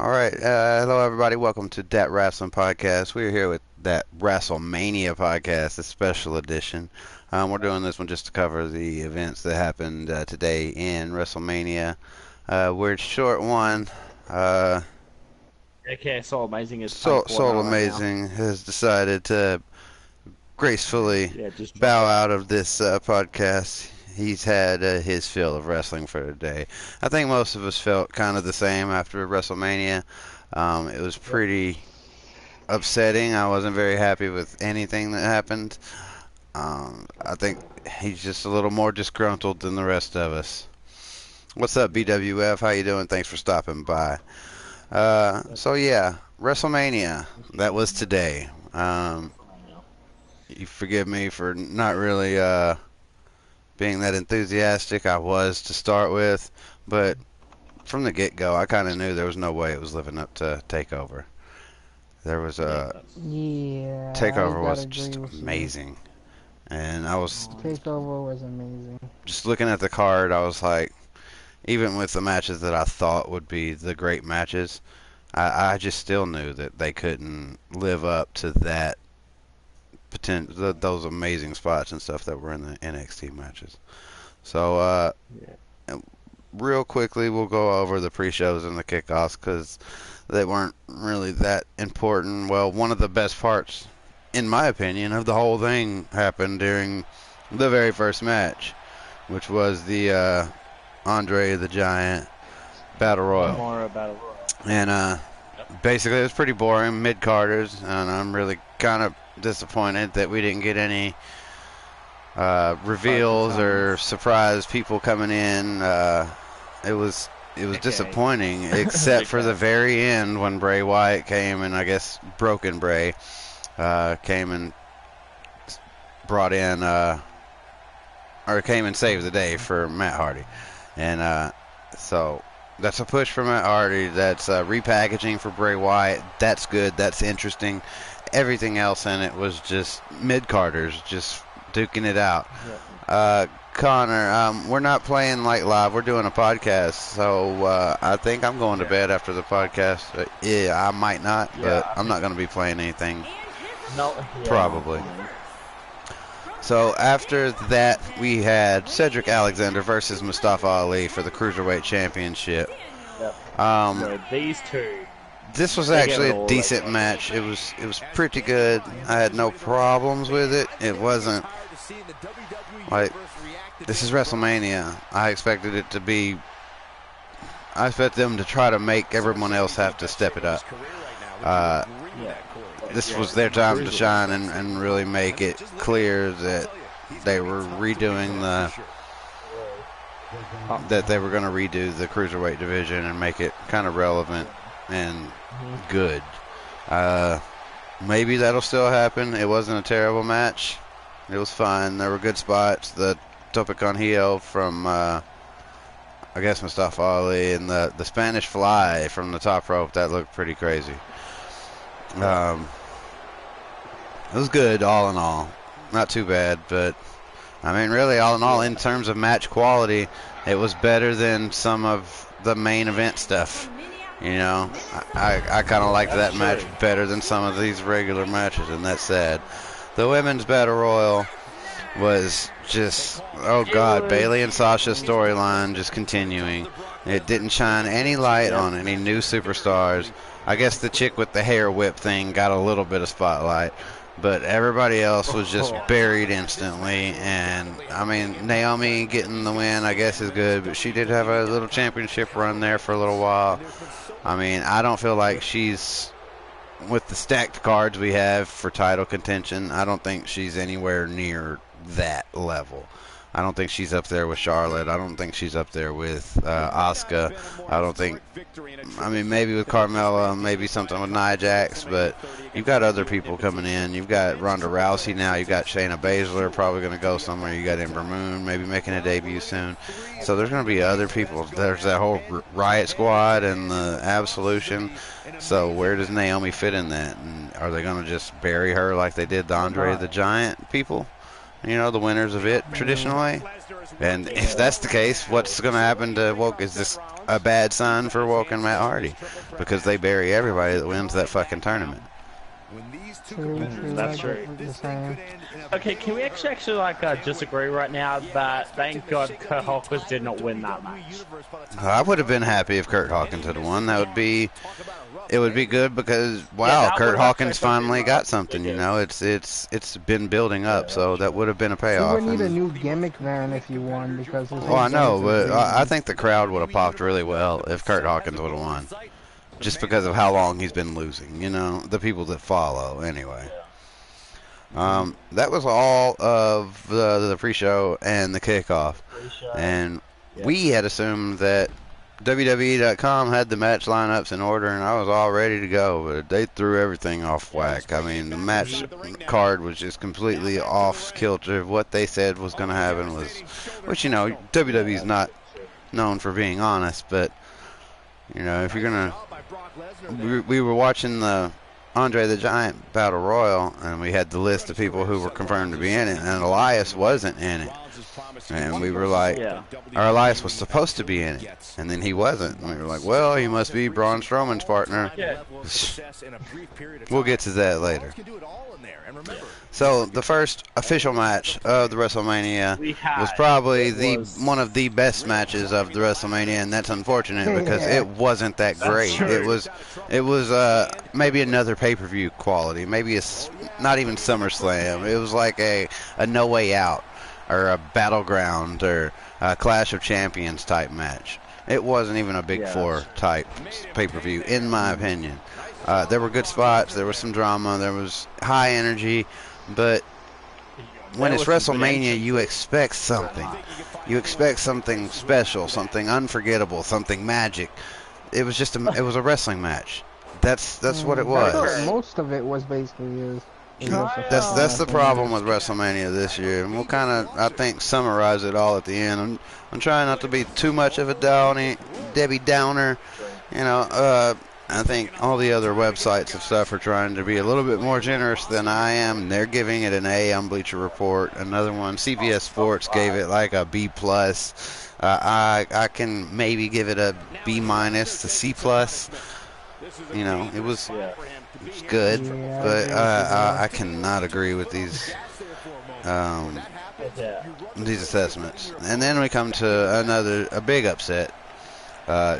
All right. Hello, everybody. Welcome to Dat Wrasslin podcast. We're here with that Wrestlemania podcast, a special edition. We're doing this one just to cover the events that happened today in Wrestlemania. We're short one. Okay, Soulamazin is playing right now. Soulamazin has decided to gracefully Just bow out of this podcast. He's had his fill of wrestling for the day. I think most of us felt kind of the same after WrestleMania. It was pretty upsetting. I wasn't very happy with anything that happened. I think he's just a little more disgruntled than the rest of us. What's up, BWF? How you doing? Thanks for stopping by. So yeah, WrestleMania. That was today. You forgive me for not really being that enthusiastic. I was to start with, but from the get-go, I kind of knew there was no way it was living up to TakeOver. There was a TakeOver was just amazing, and I was TakeOver was amazing. Just looking at the card, I was like, even with the matches that I thought would be the great matches, I just still knew that they couldn't live up to that potential, those amazing spots and stuff that were in the NXT matches. So, real quickly, we'll go over the pre-shows and the kickoffs because they weren't really that important. Well, one of the best parts, in my opinion, of the whole thing happened during the very first match, which was the Andre the Giant Battle Royal. And basically, it was pretty boring, mid-carders, and I'm really kind of disappointed that we didn't get any reveals or surprise people coming in. It was disappointing, except for the very end when Bray Wyatt came, and I guess Broken Bray came and brought in or came and saved the day for Matt Hardy. And so that's a push for Matt Hardy. That's repackaging for Bray Wyatt. That's good. That's interesting. Everything else in it was just mid-carders, just duking it out. Connor, we're not playing like live. We're doing a podcast, so I think I'm going to bed after the podcast. Yeah, I might not, but I'm not going to be playing anything. No, probably. So after that, we had Cedric Alexander versus Mustafa Ali for the Cruiserweight Championship. So these two. This was actually a decent match. It was pretty good. I had no problems with it. It wasn't like, this is WrestleMania. I expected it to be. I expect them to try to make everyone else have to step it up. This was their time to shine and really make it clear that they were redoing that they were going to redo the Cruiserweight division and make it kind of relevant and good. Maybe that'll still happen. It wasn't a terrible match. It was fine. There were good spots. The Tope con Hilo from I guess Mustafa Ali, and the Spanish Fly from the top rope, that looked pretty crazy. It was good all in all. Not too bad, but I mean, really, all in all, in terms of match quality, it was better than some of the main event stuff. You know, I kind of liked that match better than some of these regular matches, and that's sad. The Women's Battle Royal was just, oh God, Bayley and Sasha's storyline just continuing. It didn't shine any light on any new superstars. I guess the chick with the hair whip thing got a little bit of spotlight, but everybody else was just buried instantly. And I mean, Naomi getting the win, I guess, is good, but she did have a little championship run there for a little while. I mean, I don't feel like she's, with the stacked cards we have for title contention, I don't think she's anywhere near that level. I don't think she's up there with Charlotte. I don't think she's up there with Asuka. I don't think, I mean, maybe with Carmella, maybe something with Nia Jax, but you've got other people coming in. You've got Ronda Rousey now. You've got Shayna Baszler probably going to go somewhere. You got Ember Moon maybe making a debut soon. So there's going to be other people. There's that whole Riot Squad and the Absolution. So where does Naomi fit in that? And are they going to just bury her like they did the Andre the Giant people? you know, the winners of it traditionally. And if that's the case, what's going to happen to Woke? Is this a bad sign for Woke and Matt Hardy? Because they bury everybody that wins that fucking tournament. That's true. Okay, can we actually like disagree right now that thank God Kurt Hawkins did not win that match? I would have been happy if Kurt Hawkins had won. It would be good because wow, Yeah, Kurt Hawkins finally got something. You know, it's been building up, so that would have been a payoff. You would need a new gimmick then if you won because. Well, I know, but I think the crowd would have popped really well if Kurt Hawkins would have won, just because of how long he's been losing. You know, the people that follow anyway. That was all of the pre-show and the kickoff, and we had assumed that WWE.com had the match lineups in order, and I was all ready to go, but they threw everything off whack. I mean, the match card was just completely off kilter. What they said was going to happen was, which, you know, WWE's not known for being honest, but, you know, if you're going to... We were watching the Andre the Giant Battle Royal, and we had the list of people who were confirmed to be in it, and Elias wasn't in it. And we were like, or Elias was supposed to be in it, and then he wasn't. And we were like, well, he must be Braun Strowman's partner. We'll get to that later. So the first official match of the WrestleMania was probably one of the best matches of the WrestleMania, and that's unfortunate because it wasn't that great. It was maybe another pay-per-view quality, maybe not even SummerSlam. It was like a No Way Out or a Battleground or a Clash of Champions type match. It wasn't even a Big Four type pay-per-view, in my opinion. There were good spots, there was some drama, there was high energy, but when it's WrestleMania, you expect something. You expect something special, something unforgettable, something magic. It was just it was a wrestling match. That's what it was. Most of it was basically That's the problem with WrestleMania this year, and we'll kind of, I think, summarize it all at the end. I'm trying not to be too much of a Debbie Downer, you know. I think all the other websites and stuff are trying to be a little bit more generous than I am. They're giving it an A on Bleacher Report. Another one, CBS Sports, gave it like a B+. I can maybe give it a B- to C+. You know, it was good, but I cannot agree with these assessments. And then we come to a big upset.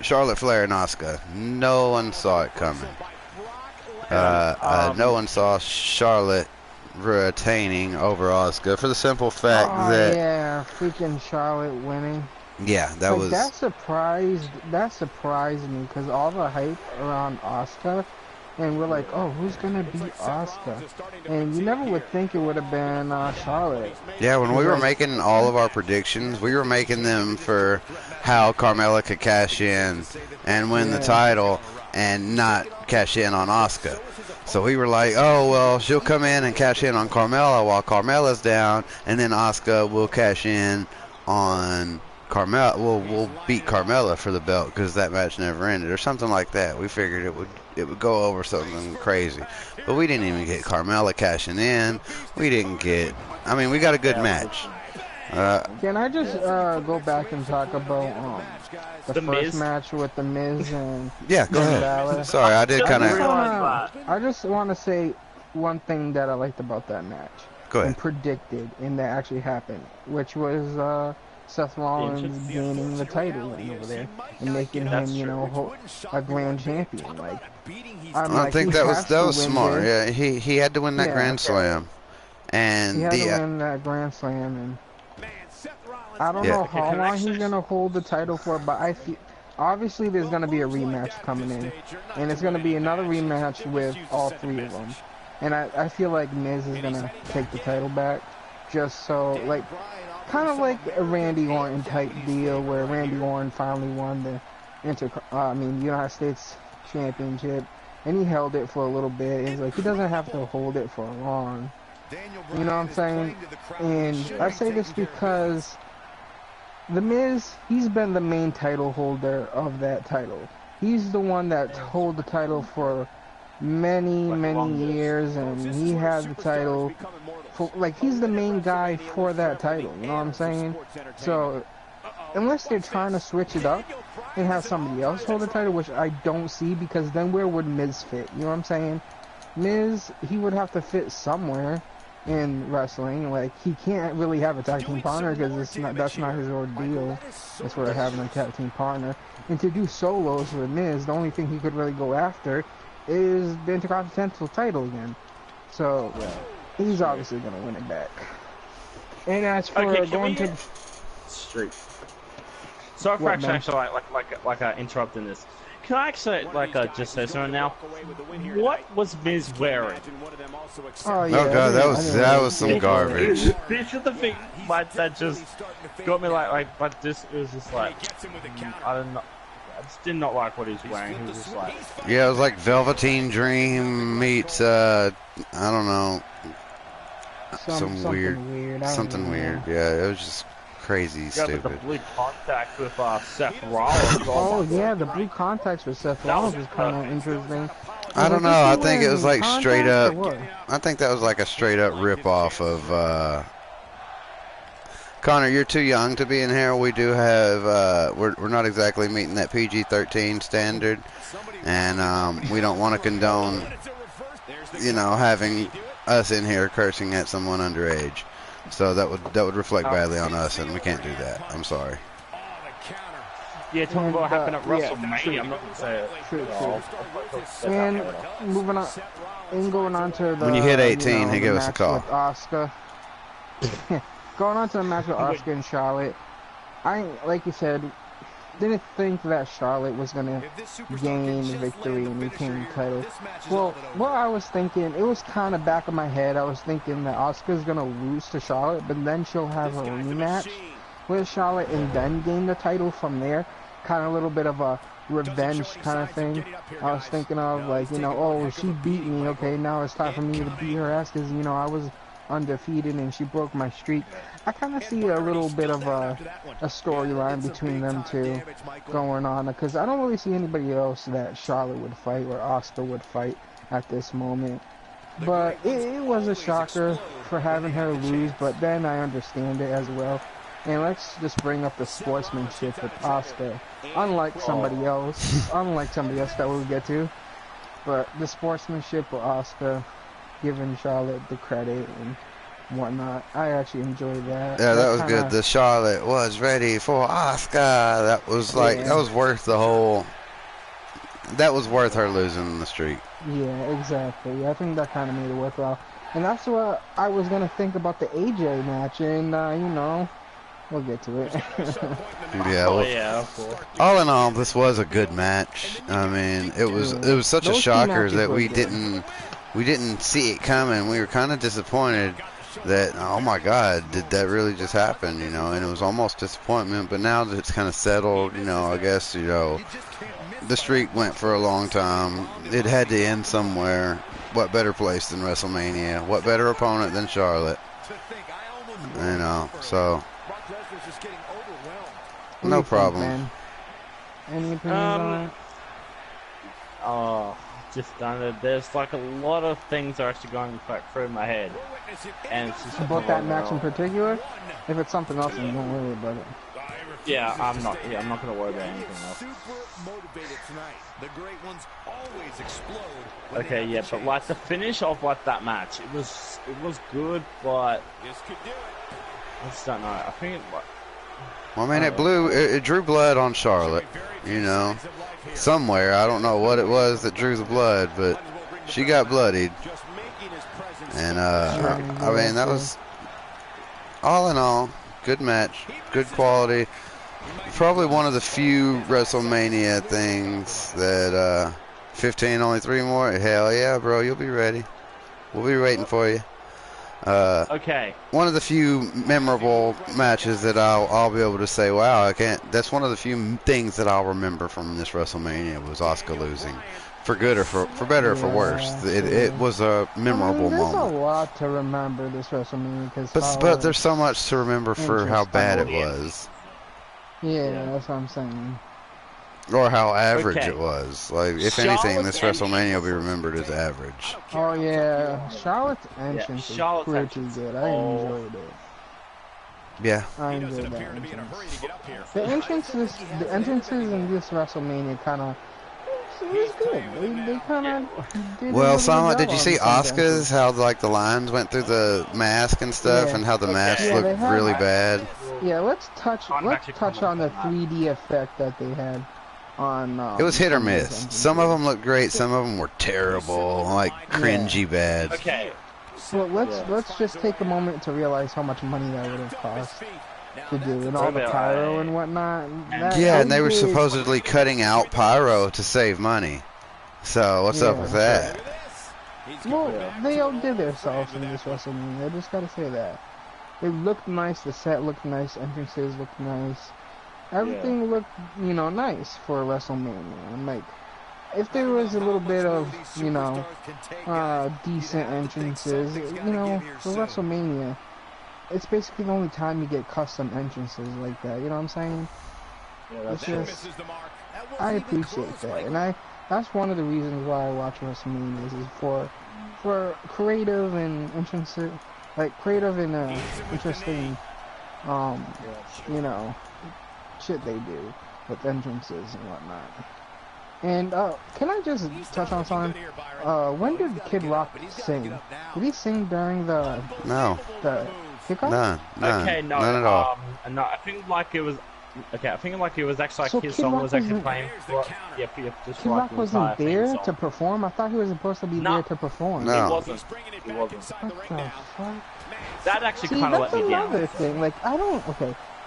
Charlotte Flair and Asuka. No one saw it coming. No one saw Charlotte retaining over Asuka for the simple fact that... yeah, freaking Charlotte winning. Yeah, that was... That surprised me, because all the hype around Asuka, and we're like, oh, who's going to beat Asuka? And you never would think it would have been Charlotte. Yeah, when we were making all of our predictions, we were making them for how Carmella could cash in and win the title and not cash in on Asuka. So we were like, oh, well, she'll come in and cash in on Carmella while Carmella's down, and then Asuka will cash in on Carmella. We'll beat Carmella for the belt because that match never ended, or something like that. We figured it would go over something crazy. But we didn't even get Carmella cashing in. We didn't get... I mean, we got a good match. Can I just go back and talk about the first match with The Miz and... Yeah, go ahead. Balor? Sorry, I did kind of... I just want to say one thing that I liked about that match. Go ahead. And predicted, and that actually happened, which was... Seth Rollins gaining the title over there and making him, you know, a grand champion. Like, I think that was smart. Yeah, he had to win that Grand Slam, and he had to win that Grand Slam, and I don't know how long he's gonna hold the title for, but I feel obviously there's gonna be a rematch coming in, and it's gonna be another rematch with all three of them, and I feel like Miz is gonna take the title back, just so like. Kind of like a Randy Orton type deal where Randy Orton finally won the United States Championship, and he held it for a little bit. It's like he doesn't have to hold it for long. You know what I'm saying? And I say this because The Miz, he's been the main title holder of that title. He's the one that held the title for many years, and he had the title like, he's the main guy for that title, you know what I'm saying? So, unless they're trying to switch it up and have somebody else hold the title, which I don't see, because then where would Miz fit? You know what I'm saying? Miz, he would have to fit somewhere in wrestling. Like, he can't really have a tag team partner because that's not his ordeal. That's where having a tag team partner. And to do solos with Miz, the only thing he could really go after is the Intercontinental title again. So, he's obviously going to win it back. And as for going to... Street. Sorry for actually interrupting this. Can I actually just say something now? What was Miz wearing? Oh, yeah, God, that was some garbage. This is the thing that just got me like this. It was just like I don't know. I just did not like what he was wearing. He was just like, yeah, it was like Velveteen Dream meets I don't know, something weird. Yeah, it was just crazy stupid. The blue contact with Seth Rollins. Oh yeah, the blue contacts with Seth Rollins was kind of interesting. I don't know. I think it was like straight up. I think that was like a straight up rip off of. Connor, you're too young to be in here. We do have. We're not exactly meeting that PG-13 standard, and we don't want to condone, having us in here cursing at someone underage. So that would reflect badly on us, and we can't do that. I'm sorry. Yeah, talking about what happened at Wrestlemania, I'm not going to say it. True. And moving on, and going on to the... When you hit 18, he gave us a call. With Asuka. Going on to the match with Asuka and Charlotte, like you said, didn't think that Charlotte was going to gain victory and retain the title. Well, what I was thinking, it was kind of back of my head, I was thinking that Asuka's going to lose to Charlotte, but then she'll have a rematch with Charlotte and then gain the title from there. Kind of a little bit of a revenge kind of thing. I was thinking of, like, oh, she beat me, okay, now it's time for me to beat her ass because, I was undefeated and she broke my streak. I kind of see a little bit of a storyline between them two going on, because I don't really see anybody else that Charlotte would fight or Asuka would fight at this moment. But it was a shocker for having her lose, but then I understand it as well. And let's just bring up the sportsmanship with Asuka. Unlike somebody else that we'll get to, but the sportsmanship with Asuka, giving Charlotte the credit and whatnot, I actually enjoyed that. Yeah, that was good. The Charlotte was ready for Asuka. That was that was worth the whole. That was worth her losing the streak. Yeah, exactly. I think that kind of made it worthwhile. And that's what I was gonna think about the AJ match, and we'll get to it. Yeah. Well, all in all, this was a good match. I mean, it was such a shocker that we didn't see it coming. We were kind of disappointed that, oh my God, did that really just happen? And it was almost disappointment. But now that it's kind of settled, I guess the streak went for a long time. It had to end somewhere. What better place than WrestleMania? What better opponent than Charlotte? So. No problem. Any opinions on it? Oh, just there's like a lot of things are actually going through my head, and it's just about that match in particular. If it's something else, then don't worry about it. Yeah, I'm not gonna worry about anything else. Okay, yeah, but like the finish of that match, it was good, but I just don't know. I think well, I mean, it drew blood on Charlotte, somewhere. I don't know what it was that drew the blood, but she got bloodied. And, I mean, that was, all in all, good match, good quality. Probably one of the few WrestleMania things that, 15, only 3 more. Hell yeah, bro, you'll be ready. We'll be waiting for you. Okay. One of the few memorable matches that I'll be able to say, wow, that's one of the few things that I'll remember from this WrestleMania was Asuka losing, for good or for better or for worse. It was a memorable moment. There's a lot to remember this WrestleMania, but there's so much to remember for how bad it was. Yeah, that's what I'm saying. Or how average it was. Like, if anything, this WrestleMania will be remembered as average. Oh yeah, Charlotte's entrance is pretty good. I enjoyed it. Yeah. I enjoyed that entrance. The entrances in this WrestleMania kind of, it was good. They kind of did. Well, Sama, did you see Asuka's, how like the lines went through the mask and stuff, and how the mask looked really bad? Yeah, let's touch on the 3D effect that they had on. It was hit or miss. Some of them looked great, some of them were terrible, like cringy bad. Okay. Well, let's just take a moment to realize how much money that would have cost to do, and all the pyro and whatnot. And they were supposedly cutting out pyro to save money. So what's up with that? Well, they outdid themselves in this WrestleMania. I just gotta say that. It looked nice. The set looked nice. Entrances looked nice. Everything looked, nice for WrestleMania. And like, if there was a little bit of, decent entrances, for WrestleMania, it's basically the only time you get custom entrances like that. You know what I'm saying? Yeah, that's just, I appreciate that, and that's one of the reasons why I watch WrestleMania is for creative and entrances, like creative and interesting, shit they do with entrances and whatnot. And can I just touch on something? When did Kid Rock sing? Did he sing during the kickoff? None at all. No, I think like it was. Okay, I think like it was actually like his song was actually playing. Kid Rock wasn't there to perform. I thought he was supposed to be there to perform. No, he wasn't. What the fuck? That actually kind of let me down. That's another thing. Like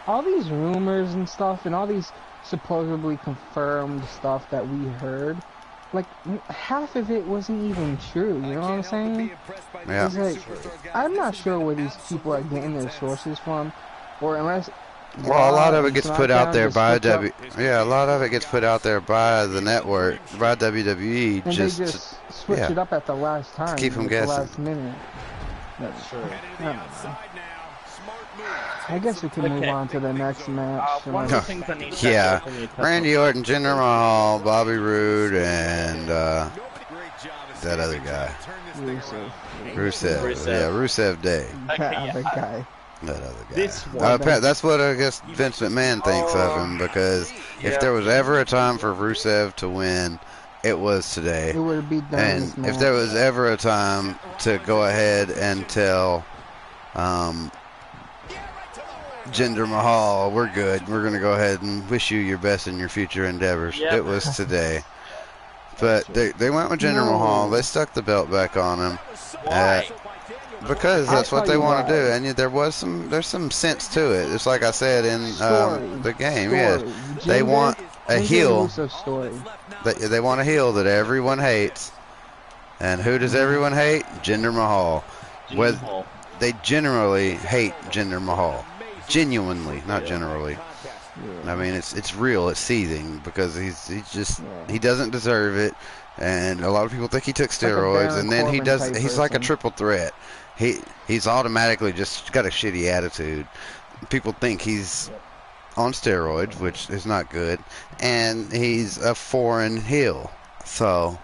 all these rumors and stuff, and all these supposedly confirmed stuff that we heard, like half of it wasn't even true. You know what I'm saying? Yeah. It's like, I'm not sure where these people are getting their sources from, or unless. Well, a lot of it gets put out there by a lot of it gets put out there by the network, by WWE, and just they just switch it up at the last time. Keep them guessing. The last minute. That's true. I guess we can move on to the next match. One of the things I need to Randy Orton, Jinder Mahal, Bobby Roode, and that other guy. Rusev. Yeah, Rusev Day. That guy. That other guy. That's what I guess Vince McMahon thinks of him, because if there was ever a time for Rusev to win, it was today. It would be done. And if there was ever a time to go ahead and tell Jinder Mahal, we're good, we're going to go ahead and wish you your best in your future endeavors, it was today. But they went with Jinder Mahal. They stuck the belt back on him. Because that's what they want to do, and there's some sense to it. It's like I said in the game. They want a heel. They want a heel that everyone hates, and who does everyone hate? Jinder Mahal. They generally hate Jinder Mahal, genuinely, not generally. I mean, it's real. It's seething because he doesn't deserve it, and a lot of people think he took steroids, and then he's like a triple threat. He's automatically just got a shitty attitude. People think he's on steroids, which is not good, and he's a foreign heel. So,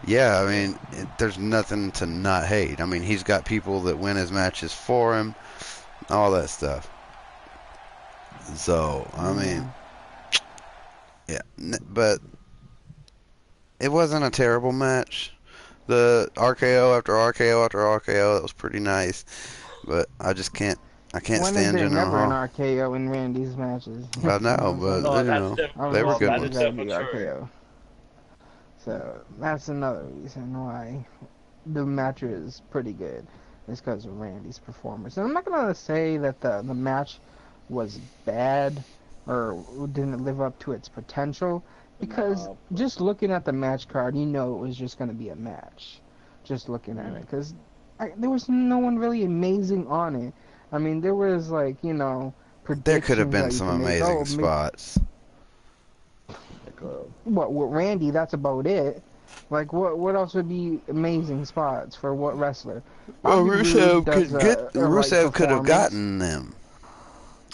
yeah, I mean, there's nothing to not hate. I mean, he's got people that win his matches for him, all that stuff. So, I mean, yeah, but it wasn't a terrible match. The RKO after RKO after RKO, that was pretty nice, but I can't stand Jinder Mahal. Never an RKO in Randy's matches. I know, but they were good ones. RKO. So that's another reason why the match is pretty good. It's because of Randy's performance. And I'm not gonna say that the match was bad or didn't live up to its potential. Because just looking at the match card, it was just going to be a match. Just looking at it. Because there was no one really amazing on it. I mean, there was, like, there could have been some amazing spots. What, with Randy, that's about it. Like, what else would be amazing spots for what wrestler? Well, Rusev could have gotten them.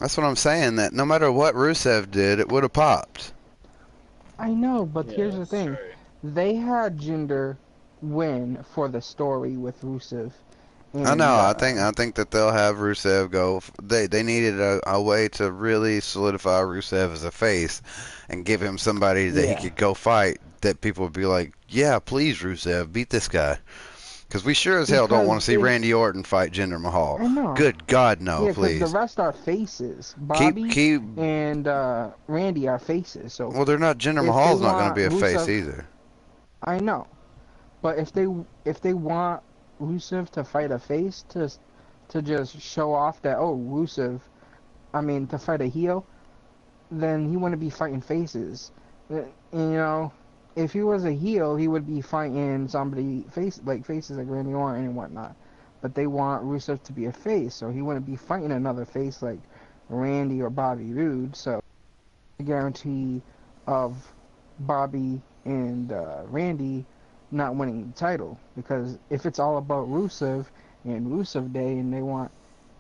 That's what I'm saying, that no matter what Rusev did, it would have popped. I know, but Yeah, here's the that's thing. true. They had Jinder win for the story with Rusev. I know. And, I think that they'll have Rusev go. They needed a way to really solidify Rusev as a face, and give him somebody that he yeah. could go fight. That people would be like, yeah, please Rusev, beat this guy. Because we sure as hell don't want Because to see Randy Orton fight Jinder Mahal. I know. Good God, no, Yeah, because the please. rest are faces. Keep Bobby keep. and Randy are faces. So Well, they're not. Jinder if they Mahal's not going to want be a face Rusev, either. I know. But if they want Rusev to fight a face to just show off that to fight a heel, then he wouldn't be fighting faces. If he was a heel, he would be fighting faces like Randy Orton and whatnot. But they want Rusev to be a face, so he wouldn't be fighting another face like Randy or Bobby Roode. So the guarantee of Bobby and Randy not winning the title, because if it's all about Rusev and Rusev Day and they want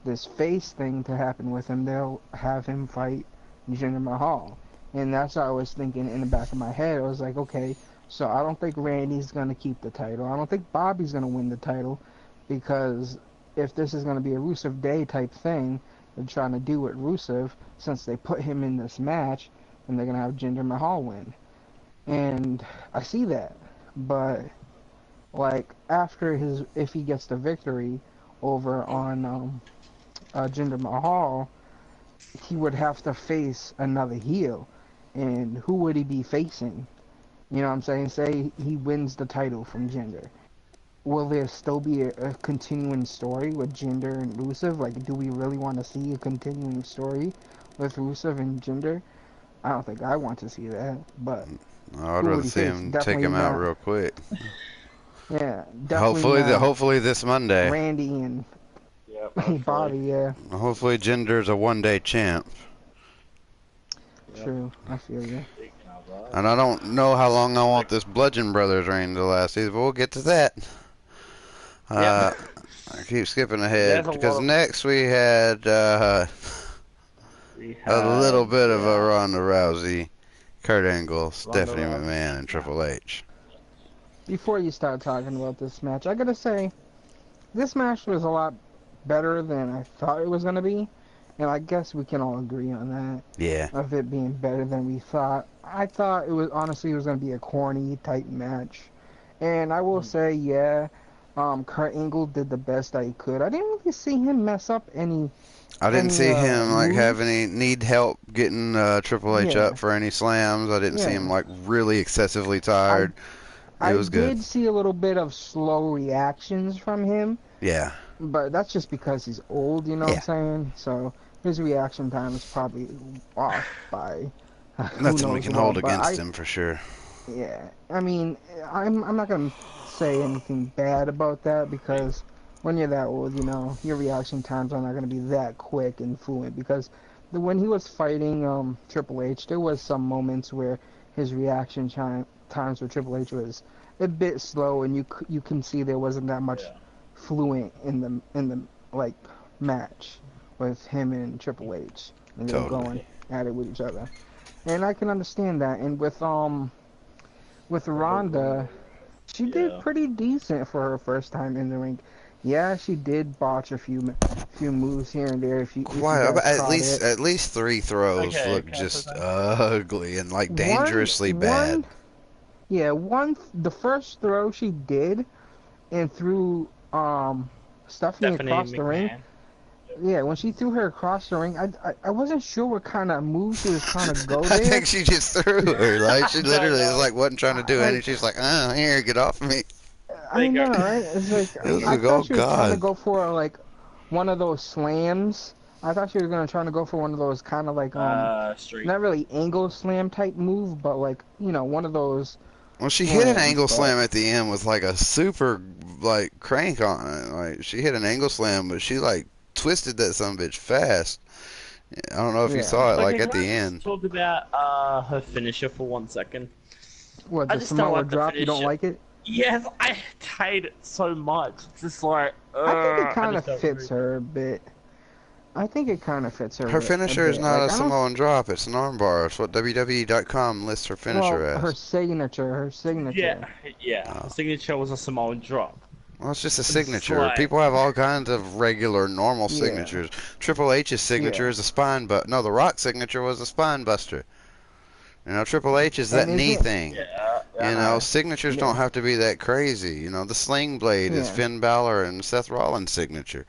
this face thing to happen with him, they'll have him fight Jinder Mahal. And that's what I was thinking in the back of my head. I was like, okay, so I don't think Randy's going to keep the title. I don't think Bobby's going to win the title, because if this is going to be a Rusev Day type thing, they're trying to do with Rusev, since they put him in this match, and they're going to have Jinder Mahal win. And I see that. But, like, if he gets the victory over on Jinder Mahal, he would have to face another heel. And who would he be facing? You know what I'm saying? Say he wins the title from Jinder. Will there still be a continuing story with Jinder and Rusev? Like, do we really want to see a continuing story with Rusev and Jinder? I don't think I want to see that, but I'd rather see him take him out real quick. Yeah, definitely Hopefully this Monday. Randy and Bobby, yeah. Hopefully Jinder's a one-day champ. True, I feel you. And I don't know how long I want this Bludgeon Brothers reign to last either, but we'll get to that. I keep skipping ahead because next we had a little bit of a Ronda Rousey, Kurt Angle, Stephanie McMahon, and Triple H. Before you start talking about this match, I gotta say, this match was a lot better than I thought it was gonna be, and I guess we can all agree on that. Yeah. Of it being better than we thought. I thought it was gonna be a corny type match, and I will say, Kurt Angle did the best that he could. I didn't really see him mess up any. I didn't see him need help getting Triple H up for any slams. I didn't see him like really excessively tired. It was good. I did see a little bit of slow reactions from him. Yeah. But that's just because he's old, you know what I'm saying? So his reaction time is probably off by nothing we can hold against him for sure. Yeah. I mean, I'm not going to say anything bad about that, because when you're that old, you know, your reaction times are not going to be that quick and fluent, because when he was fighting Triple H, there was some moments where his reaction times with Triple H was a bit slow, and you can see there wasn't that much fluent in the like match with him and Triple H, and they were going at it with each other, and I can understand that. And with Ronda, she did pretty decent for her first time in the ring. Yeah, she did botch a few moves here and there. At least 3 throws look just ugly and like dangerously bad. The first throw she did and threw Stephanie across the ring. Yeah, when she threw her across the ring, I wasn't sure what kind of move she was trying to go there. I think she just threw her. Like, she literally wasn't trying to do anything. She's like, here, get off of me. I know, right? It's like, I thought she was trying to go for like one of those slams. I thought she was gonna try to go for one of those kind of like not really angle slam type move, but like, you know, one of those. Well, she hit an angle slam at the end with like a super like crank on it. Like, she hit an angle slam, but she like twisted that son of a bitch fast. I don't know if you saw it at the end. Talk about her finisher for 1 second. What, the Samoa drop? You don't like it? Yes, I hate it so much. It's just like I think it kind of fits her a bit. I think it kind of fits her. Her finisher is not like, a Samoan drop. It's an armbar. It's what WWE.com lists her finisher as. Her signature. Yeah. Her signature was a Samoan drop. Well, it's just a signature. People have all kinds of regular, normal signatures. Triple H's signature is a spine but no, The Rock's signature was a spine buster. You know, Triple H is that knee thing. You know, signatures don't have to be that crazy. You know, the Sling Blade is Finn Balor and Seth Rollins' signature.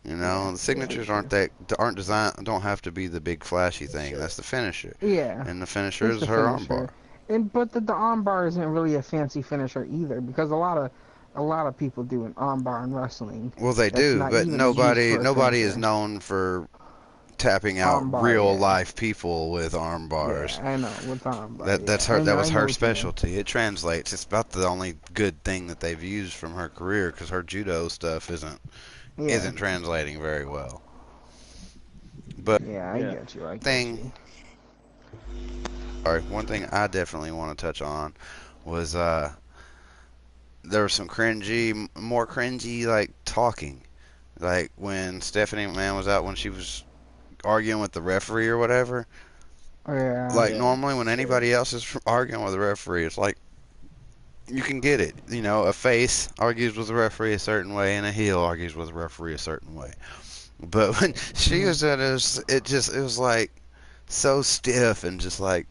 You know, the signatures don't have to be the big flashy thing. That's the finisher. Yeah. And the finisher is her armbar. But the armbar isn't really a fancy finisher either, because a lot of people do an armbar in wrestling. Well, they do, but nobody is known for tapping out real life people with arm bars. Yeah, I know, with arm bars. That was her specialty. It translates. It's about the only good thing that they've used from her career, because her judo stuff isn't translating very well. But I get you. One thing I definitely want to touch on was there was some more cringy like talking, like when Stephanie McMahon was out when she was arguing with the referee or whatever. Normally when anybody else is arguing with the referee, it's like you can get it. You know, a face argues with the referee a certain way and a heel argues with the referee a certain way. But when she was at it was like so stiff and just like,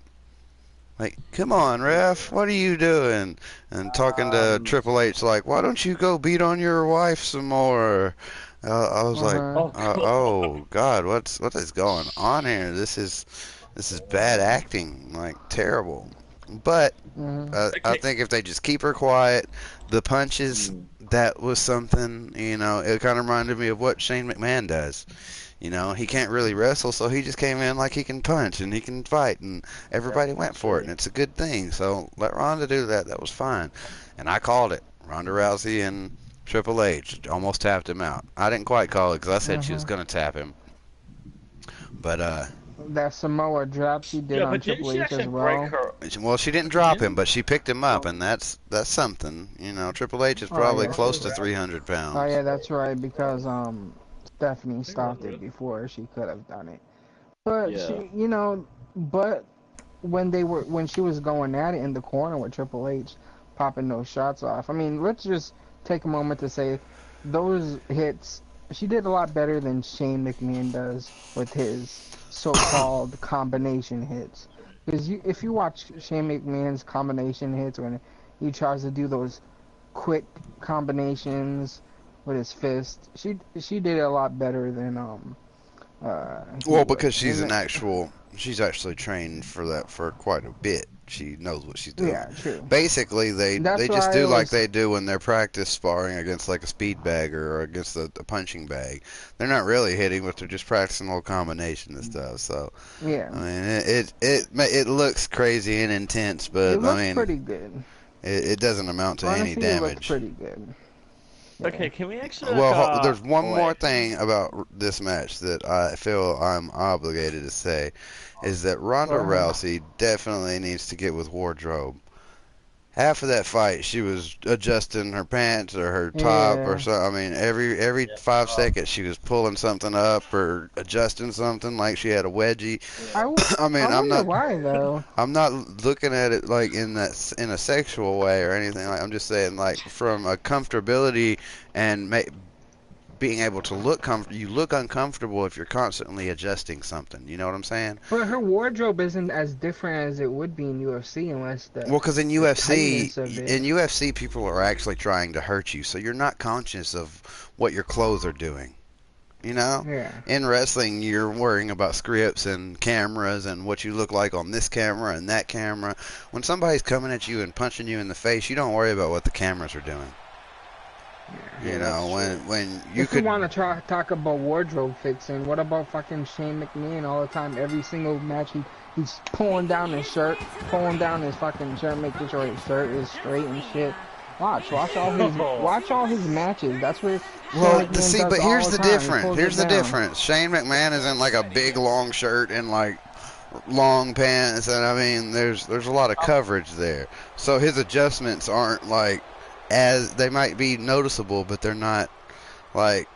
come on, ref, what are you doing? And talking to Triple H like, why don't you go beat on your wife some more? I was like, oh God, what is going on here? This is bad acting, like terrible. But I think if they just keep her quiet, the punches, that was something. You know, it kind of reminded me of what Shane McMahon does. You know, he can't really wrestle, so he just came in like he can punch and he can fight, and everybody went for it, and it's a good thing. So let Ronda do that. That was fine. And I called it. Ronda Rousey and Triple H almost tapped him out. I didn't quite call it because I said she was going to tap him. But, that Samoa drop she did on Triple H as well. Well, she didn't drop him, but she picked him up, and that's something. You know, Triple H is probably close to 300 pounds. Oh, yeah, that's right, because, Stephanie stopped it before she could have done it. But she, you know, when she was going at it in the corner with Triple H, popping those shots off. I mean, let's just take a moment to say those hits. She did a lot better than Shane McMahon does with his so-called combination hits. Because if you watch Shane McMahon's combination hits when he tries to do those quick combinations with his fist, she did it a lot better than because she's she's actually trained for that for quite a bit. She knows what she's doing. Yeah, true. Basically, they just do like they do when they're practice sparring against like a speed bag or against a punching bag. They're not really hitting, but they're just practicing a little combination and stuff. So yeah, I mean, it looks crazy and intense, but it looks pretty good. It doesn't amount to any damage. It looks pretty good. Okay, can we actually... there's one more thing about this match that I feel I'm obligated to say, is that Ronda Rousey definitely needs to get with wardrobe. Half of that fight, she was adjusting her pants or her top or something. I mean, every 5 seconds, she was pulling something up or adjusting something like she had a wedgie. I mean, I'm not. Why though? I'm not looking at it like in a sexual way or anything. Like, I'm just saying, like, from a comfortability and being able to look you look uncomfortable if you're constantly adjusting something. You know what I'm saying? But her wardrobe isn't as different as it would be in UFC unless because in UFC people are actually trying to hurt you, so you're not conscious of what your clothes are doing. You know? Yeah. In wrestling, you're worrying about scripts and cameras and what you look like on this camera and that camera. When somebody's coming at you and punching you in the face, you don't worry about what the cameras are doing. You know, when you if you want to talk about wardrobe fixing, what about fucking Shane McMahon all the time? Every single match, he's pulling down his shirt, pulling down his fucking shirt, making sure his shirt is straight and shit. Watch all his matches. That's where. But here's the difference. Here's the difference. Shane McMahon is in like a big long shirt and like long pants, and I mean, there's a lot of coverage there. So his adjustments aren't like. As they might be noticeable, but they're not like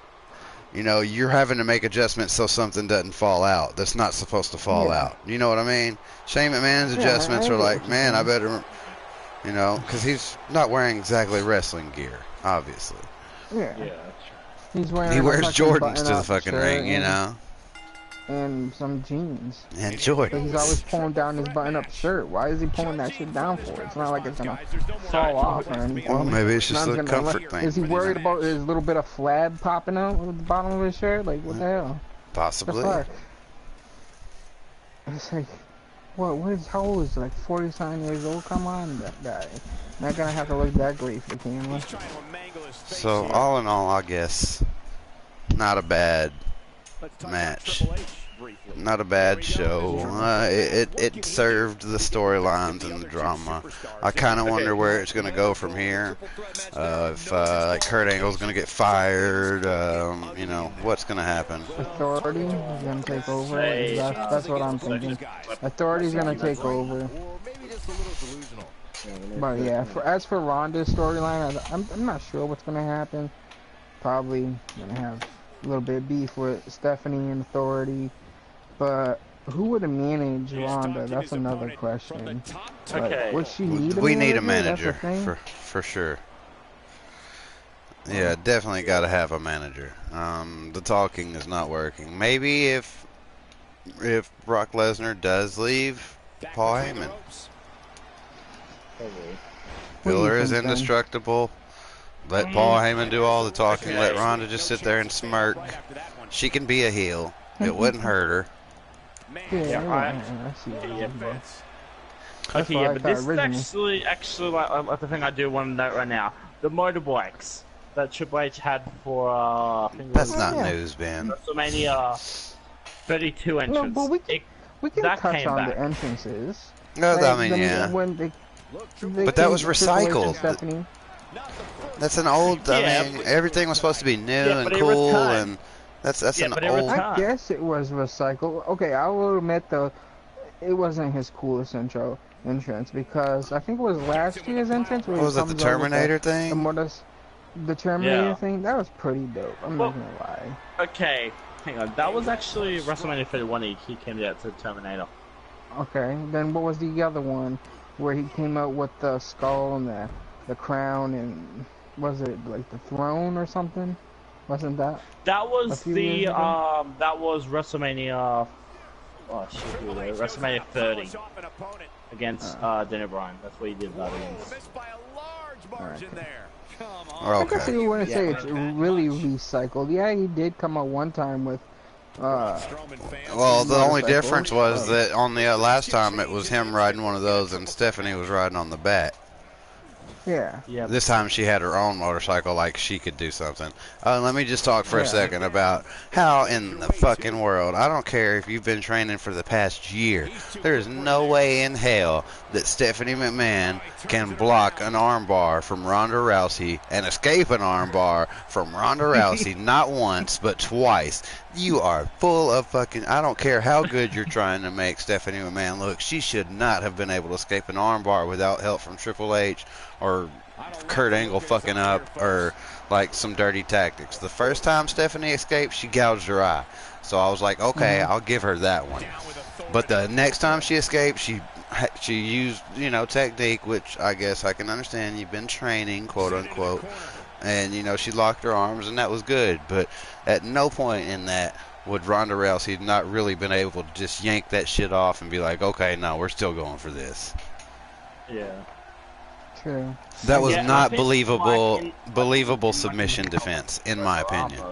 you know, you're having to make adjustments so something doesn't fall out that's not supposed to fall out. You know what I mean? Shane McMahon's adjustments are like, man, I better, you know, because he's not wearing exactly wrestling gear, obviously. Yeah. He's wearing He wears Jordans to the fucking ring, you know? And some jeans. And Jordans. But he's always pulling down his button-up shirt. Why is he pulling that shit down for? It's not like it's gonna fall off or anything. Well, maybe it's just a comfort thing. Is he worried about his little bit of flab popping out at the bottom of his shirt? Like, what the hell? Possibly. The fuck? It's like, what is, how old is he? Like 40-something years old? Come on, that guy. Not gonna have to look that great for the camera. So, all in all, I guess, not a bad match. Not a bad show. It served the storylines and the drama. I kind of wonder where it's going to go from here. If like Kurt Angle's going to get fired, you know, what's going to happen? Authority is going to take over. That's what I'm thinking. Authority's going to take over. But yeah, as for Ronda's storyline, I'm not sure what's going to happen. Probably going to have a little bit of beef with Stephanie and Authority. But who would manage Ronda? That's another question. Okay. Would she need a We manager? need a manager for sure. Yeah, definitely got to have a manager. The talking is not working. Maybe if Brock Lesnar does leave, Paul Heyman. Filler is indestructible. Let Paul Heyman do all the talking. Let Ronda just sit there and smirk. She can be a heel. It wouldn't hurt her. I see Okay, yeah, but this is actually like the thing I do want to note right now. The motorbikes that Triple H had for, I think that's not news, Ben. WrestleMania 32 entrance. No, but we can touch on the entrances. No, like, I mean, yeah. But that was recycled. That's an old, I mean, everything was supposed to be new and cool, and that's an old... I guess it was recycled. Okay, I will admit, though, it wasn't his coolest entrance, because I think it was last year's entrance. Where was it the Terminator thing? The Terminator thing? That was pretty dope, I'm not gonna lie. Okay, hang on. That was actually WrestleMania 31, he came out to the Terminator. Okay, then what was the other one, where he came out with the skull and the crown, and was it like the throne or something? Wasn't that? That was the that was WrestleMania. Oh shit, WrestleMania 30 against Daniel Bryan. That's what he did that against. I guess you wouldn't say it's really recycled. Yeah, he did come out one time with. Well, the only difference was that on the last time it was him riding one of those, and Stephanie was riding on the back. Yeah. This time she had her own motorcycle, like she could do something. Let me just talk for a second about how in the fucking world, I don't care if you've been training for the past year, there is no way in hell that Stephanie McMahon can block an armbar from Ronda Rousey and escape an armbar from Ronda Rousey not once but twice. You are full of fucking... I don't care how good you're trying to make Stephanie McMahon look. She should not have been able to escape an armbar without help from Triple H or Kurt Angle fucking up or like some dirty tactics. The first time Stephanie escaped, she gouged her eye. So I was like, okay, I'll give her that one. But the next time she escaped, she used, you know, technique, which I guess I can understand. You've been training, quote unquote. And, you know, she locked her arms, and that was good. But at no point in that would Ronda Rousey not really been able to just yank that shit off and be like, okay, no, we're still going for this. Yeah. True. That was not believable submission defense, in my opinion.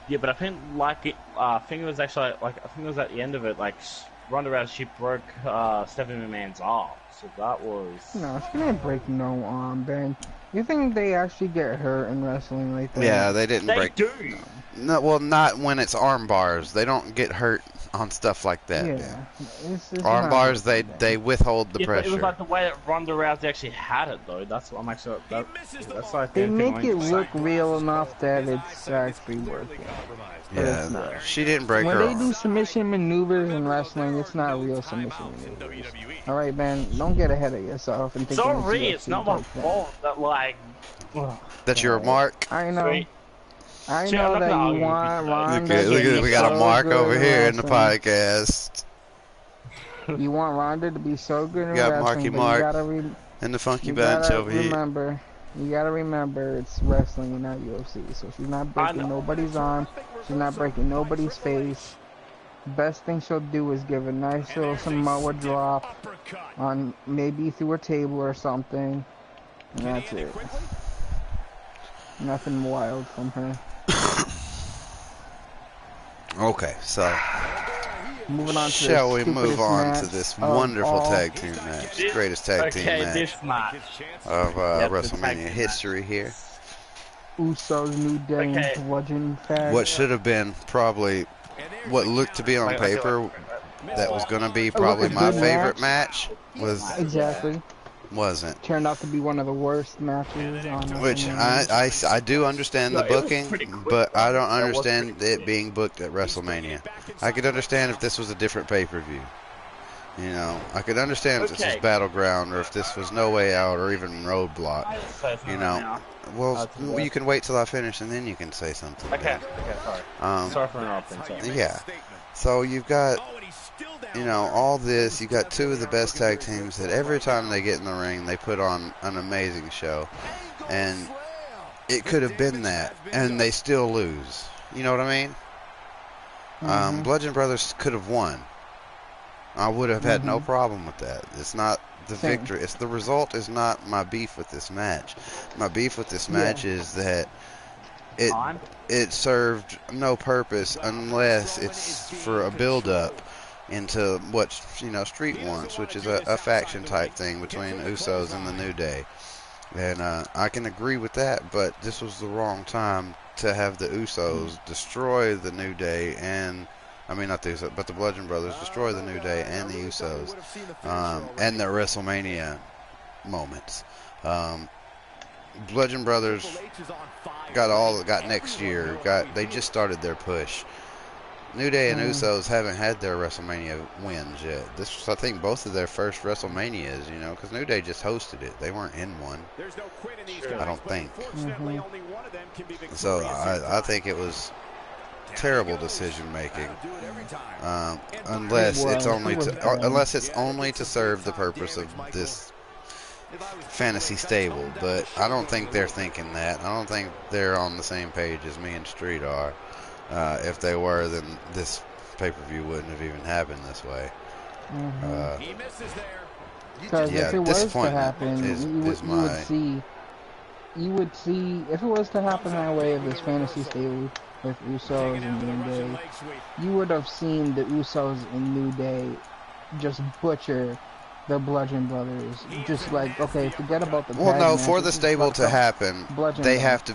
Yeah, but I think I think it was actually I think it was at the end of it, like Ronda Rousey, she broke Stephanie McMahon's arm. So that was... No, she didn't break no arm, Ben. You think they actually get hurt in wrestling like that? Yeah, they didn't break... They do! No, well, not when it's arm bars. They don't get hurt on stuff like that. Yeah. It's arm bars, they withhold the pressure. But it was like the way that Ronda Rousey actually had it, though. That's what I'm actually... That's like they make it look real enough that it's actually working. Yeah, she didn't break her arm. When they do submission maneuvers in wrestling, it's not real submission maneuvers. Alright, man, don't get ahead of yourself and think it's not my fault that, like... That's your mark? I know. I know that you want Ronda. Look at we got a mark over here in the wrestling. podcast. You want Ronda to be so good in Got wrestling, Marky but Mark and the Funky Bunch over here. You gotta remember, it's wrestling and not UFC. So she's not breaking nobody's arm. She's not breaking nobody's face. Best thing she'll do is give a nice little Samoa drop on maybe through a table or something, and that's it. Nothing wild from her. Okay, so moving on to shall we move on to this wonderful tag team match? match, greatest tag team match of WrestleMania history here. Usos, New Day, Bludgeon Fag. What should have been probably what looked to be on paper that was going to be probably my favorite match was wasn't. Turned out to be one of the worst matches on which I do understand the booking, but I don't understand it being booked at WrestleMania. I could understand if this was a different pay-per-view. You know, I could understand if this was Battleground or if this was No Way Out or even Roadblock. You know, well, you can wait till I finish and then you can say something. Okay, sorry. Sorry for interrupting. Sorry. Yeah. So you've got, you know, all this. You got two of the best tag teams that every time they get in the ring, they put on an amazing show. And it could have been that, and they still lose. You know what I mean? Bludgeon Brothers could have won. I would have had no problem with that. It's not the victory. It's the result is not my beef with this match. My beef with this match is that it served no purpose unless it's for a build-up into what, you know, Street wants, which is a faction type thing between Usos and the New Day. And I can agree with that, but this was the wrong time to have the Usos destroy the New Day and, I mean, not the Usos, but the Bludgeon Brothers destroy the New Day and the Usos, and their WrestleMania moments. Bludgeon Brothers got next year. They just started their push. New Day and Usos haven't had their WrestleMania wins yet. This was, I think, both of their first WrestleManias, you know, because New Day just hosted it. They weren't in one. I don't think. So I think it was terrible decision making, unless it's only to serve the purpose of this fantasy stable. But I don't think they're thinking that. I don't think they're on the same page as me and Street are. If they were, then this pay-per-view wouldn't have even happened this way. Because if it was to happen, you would see if it was to happen that way of this fantasy stable with Usos and New Day, you would have seen the Usos and New Day just butcher the Bludgeon Brothers. Just like, okay, forget about the well, no, for the stable to happen, they have to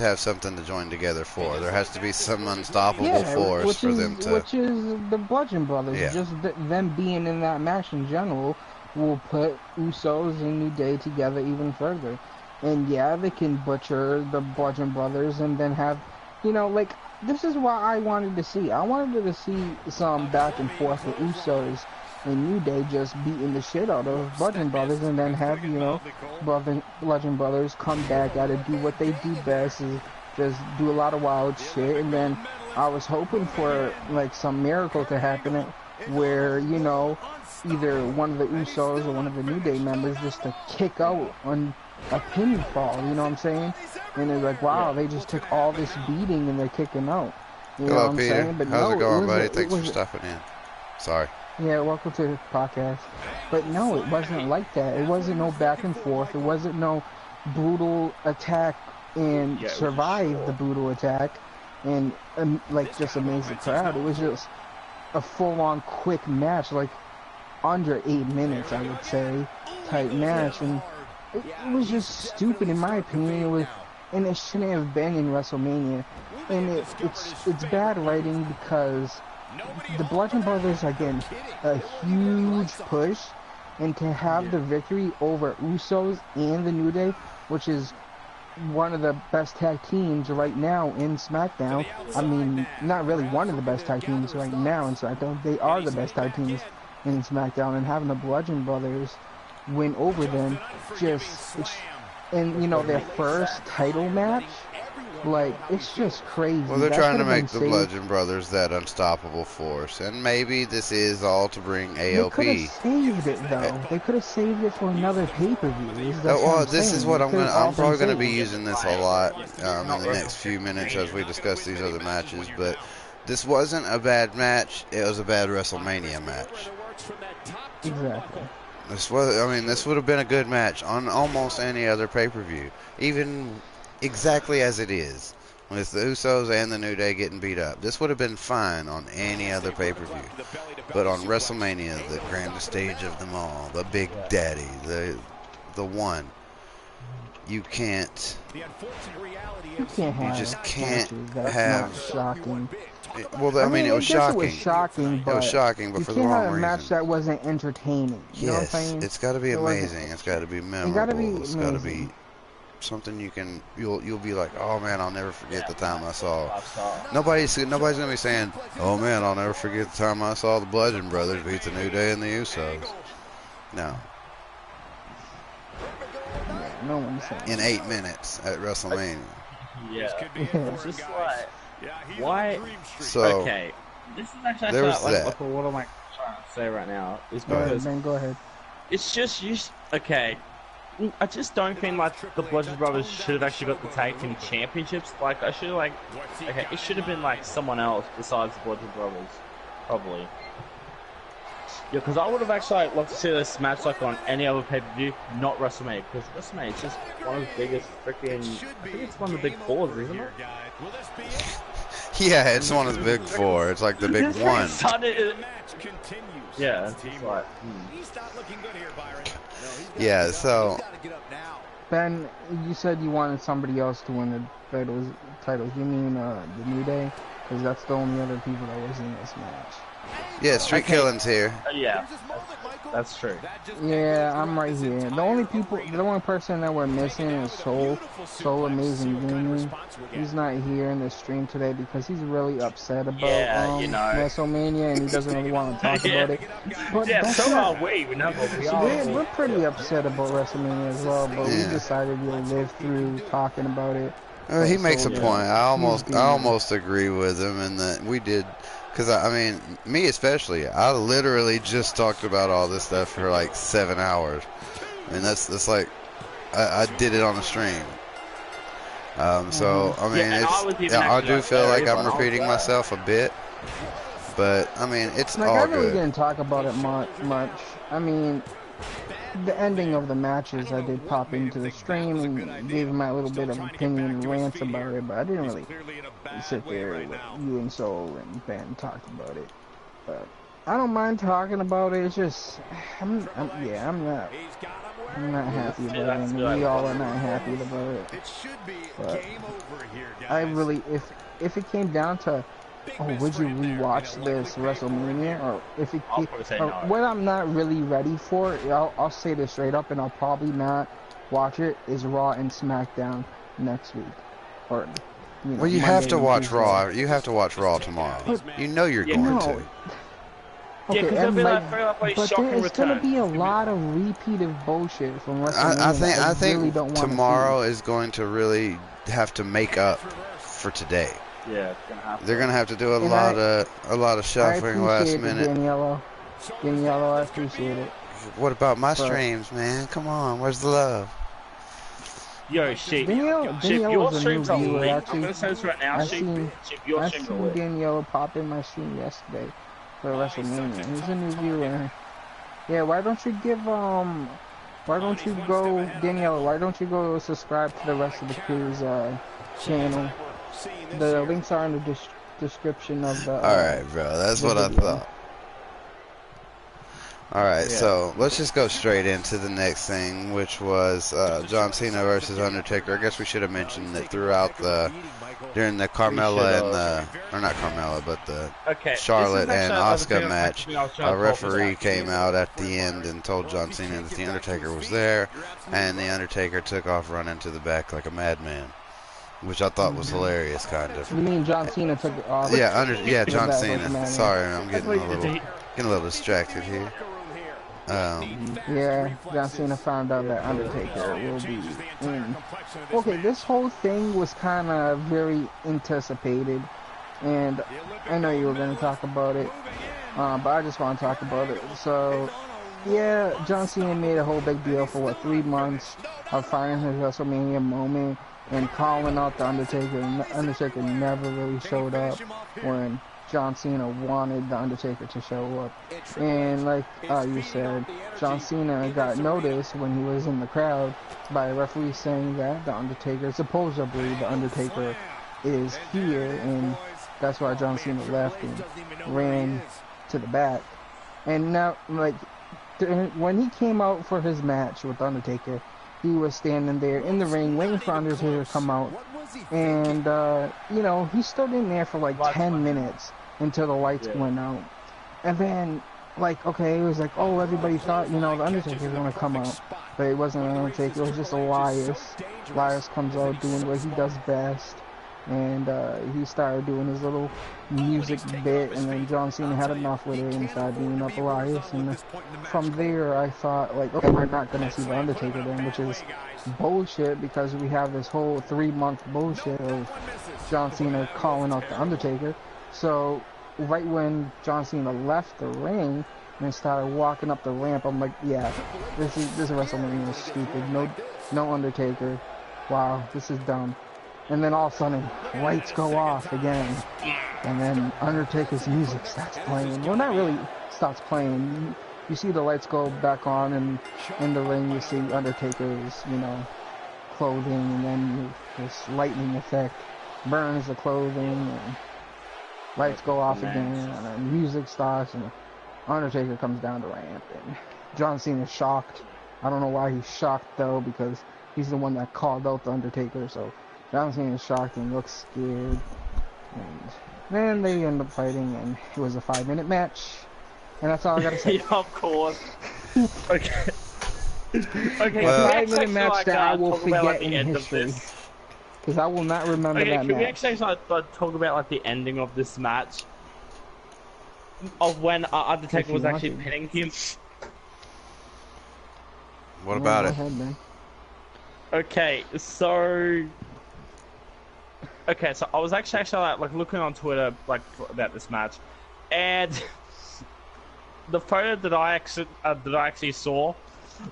have something to join together for. There has to be some unstoppable force for them to. Which is the Bludgeon Brothers. Yeah. Just them being in that match in general will put Usos and New Day together even further. And yeah, they can butcher the Bludgeon Brothers and then have, you know, like, this is what I wanted to see. I wanted to see some back and forth with Usos and New Day just beating the shit out of Bludgeon Brothers, and then have, you know, Bludgeon Brothers come back at it, do what they do best, is just do a lot of wild shit. And then I was hoping for, like, some miracle to happen where, you know, either one of the Usos or one of the New Day members just to kick out on a pinfall, you know what I'm saying? And they're like, wow, they just took all this beating and they're kicking out. You know what I'm Peter. saying? But how's it going, buddy? Thanks for stopping in. Sorry. Yeah, welcome to the podcast. But no, it wasn't like that. It wasn't no back and forth. It wasn't no brutal attack and survive the brutal attack and like just amaze the crowd. It was just a full-on quick match, like under 8 minutes, I would say, type match. And it was just stupid in my opinion. And it shouldn't have been in WrestleMania. And it's bad writing because the Bludgeon Brothers are getting a huge push, and to have the victory over Usos and the New Day, which is one of the best tag teams right now in SmackDown. I mean, not really one of the best tag teams right now in SmackDown. They are the best tag teams in SmackDown, and having the Bludgeon Brothers win over them, and you know, their first title match Like, it's just crazy. Well, they're trying to make the Bludgeon Brothers that unstoppable force, and maybe this is all to bring AOP. They could have saved it though. They could have saved it for another pay-per-view. Well, this is what I'm probably gonna be using this a lot in the next few minutes as we discuss these other matches. But this wasn't a bad match. It was a bad WrestleMania match. Exactly. This would have been a good match on almost any other pay-per-view, even exactly as it is, with the Usos and the New Day getting beat up. This would have been fine on any other pay-per-view, but on WrestleMania, the grandest stage of them all, the Big Daddy, the one, you can't. You just can't have. Shocking. Well, I mean, it was shocking. It was shocking, but for the wrong reason. A match that wasn't entertaining. You know what I'm saying? It's got to be amazing. It's got to be memorable. It's got to be something you'll be like, oh man, I'll never forget the time I saw. Nobody's gonna be saying, oh man, I'll never forget the time I saw the Bludgeon Brothers beat the New Day and the Usos. No. No one's saying. In 8 minutes at WrestleMania. Yeah. It's just like, why? So okay, this is actually there was that. Like, what am I trying to say right now? Is Go because ahead, man, go ahead. It's just okay. I just don't think like the Bludgeon Brothers should have actually got the tag team championships. Like I should have okay, it should have been like someone else besides the Bludgeon Brothers, probably. Yeah, because I would have actually loved to see this match like on any other pay-per-view, not WrestleMania, because WrestleMania is just one of the biggest freaking. I think it's one of the big fours, isn't it? Yeah, it's one of the big four. It's like the big one. Yeah, it's like. Yeah, so. Ben, you said you wanted somebody else to win the titles. You mean the New Day? Because that's the only other people that was in this match. Yeah, Streetkilln's here. Yeah, that's true. Yeah, I'm right here. The only person that we're missing is Soulamazin Gaming. He's not here in the stream today because he's really upset about WrestleMania and he doesn't really want to talk about it. But so are we. We're pretty upset about WrestleMania as well, but we decided we'll live through talking about it. He makes a point. I almost agree with him in that we did. Because, I mean, me especially, I literally just talked about all this stuff for like 7 hours. I mean, that's like, I did it on the stream. So, I mean, I do feel like I'm repeating myself a bit. But, I mean, it's all I good. really didn't talk about it much. I mean, the ending of the matches, I did pop into the stream and gave my little bit of opinion and rants about it, but I didn't really sit there with you and Soul and Ben talked about it. But I don't mind talking about it. It's just, I'm not happy about it, and we all are not happy about it. But I really, if it came down to, would you rewatch this WrestleMania, or if it, what I'm not really ready for, I'll say this straight up, and I'll probably not watch it, is Raw and SmackDown next week, or. Well, you have to watch Raw. You have to watch Raw tomorrow. You know you're going to. Okay, but there's going to be a lot of repeated bullshit from WrestleMania. I think tomorrow is going to really have to make up for today. Yeah, it's gonna have to. They're gonna have to do a lot of shuffling last minute. Daniello, I appreciate it. What about my streams, man? Come on, where's the love? Yo, Sheep, your streams are linked. I'm gonna say this right now, Sheep, your streams are linked. Daniello pop in my stream yesterday for WrestleMania. He's a new viewer. Yeah, why don't you go, Daniello, why don't you go subscribe to the rest of the crew's channel? The links are in the description of the... Alright, bro, that's what I thought. Alright, so let's just go straight into the next thing, which was John Cena versus Undertaker. I guess we should have mentioned that throughout during the Carmella and the, or not Carmella, but the Charlotte and Asuka match, a referee came out at the end and told John Cena that the Undertaker was there, and the Undertaker took off running to the back like a madman. Which I thought was hilarious, kind of. You mean John Cena took it off? Yeah, John Cena. Sorry, I'm getting a little distracted here. Yeah, John Cena found out that Undertaker will be in. Okay, this whole thing was kind of very anticipated, and I know you were going to talk about it, but I just want to talk about it. So, yeah, John Cena made a whole big deal for, 3 months of finding his WrestleMania moment and calling out the Undertaker, and the Undertaker never really showed up when John Cena wanted the Undertaker to show up. And like you said, John Cena got noticed when he was in the crowd by a referee saying that the Undertaker, supposedly the Undertaker, is here, and that's why John Cena left and ran to the back. And now, like, when he came out for his match with the Undertaker, he was standing there in the ring waiting for Undertaker to come out, and you know, he stood in there for like 10 minutes until the lights went out. And then, like, okay, it was like, oh, everybody thought, you know, the Undertaker was gonna come out, but it wasn't an Undertaker, it was just Elias. Elias comes out doing what he does best, and he started doing his little music bit, and then John Cena had enough with it and started beating up Elias, and from there I thought, like, okay, we're not gonna see the Undertaker then, which is bullshit, because we have this whole 3-month bullshit of John Cena calling out the Undertaker. So right when John Cena left the ring and started walking up the ramp, I'm like, yeah, this WrestleMania is stupid. No Undertaker. Wow, this is dumb. And then all of a sudden, lights go off again, and then Undertaker's music starts playing. Well, not really starts playing. You see the lights go back on, and in the ring you see Undertaker's, you know, clothing, and then this lightning effect burns the clothing, and lights go off again, and then music starts, and Undertaker comes down the ramp, and John Cena's shocked. I don't know why he's shocked, though, because he's the one that called out the Undertaker, so John Cena is shocked and looks scared. And then they end up fighting, and it was a 5-minute match. And that's all I gotta say. Yeah, of course. Okay. Okay, Well, a 5-minute match that I will forget in history. Because I will not remember that match. Can we actually talk about, like, the ending of this match? Of when Undertaker was actually pinning him? What about it? Go ahead, man. Okay, so I was actually like looking on Twitter like about this match, and the photo that I actually saw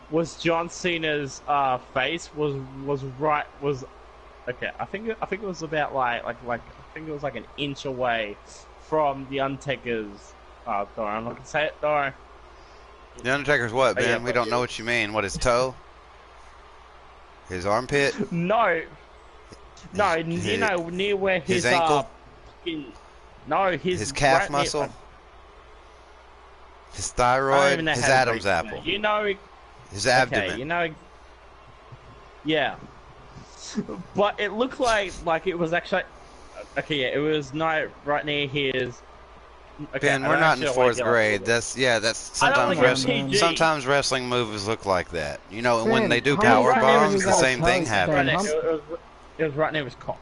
was John Cena's face was okay. I think it was about like I think it was like an inch away from the Undertaker's door. I'm not gonna say it though. The Undertaker's what, Ben? Yeah, We don't know what you mean. What, his toe? His armpit? No, His, you know, near where his ankle? his calf right muscle? near, His I don't thyroid? even know His how to Adam's break it. apple? You know, His abdomen? okay, you know, yeah. But it looked like it was actually okay. Yeah, it was not right near his. Okay, Ben, we're not in 4th grade. That's sometimes wrestling moves look like that. You know, Ben, when they do how power many bombs, times the you same gotta thing tell us, Ben? happens. It was right near his cock.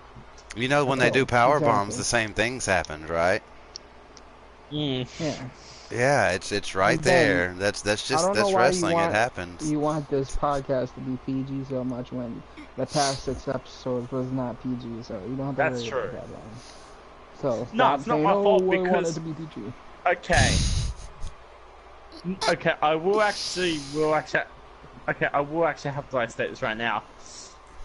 You know, when they do power bombs, exactly. the same things happen, right? Mm. Yeah. Yeah, it's right there. That's wrestling. It happens. You want this podcast to be PG so much when the past 6 episodes was not PG, so you don't have to That's worry true. about that one. So No, it's not my fault we want it because to be PG. Okay, I will actually have to state this right now.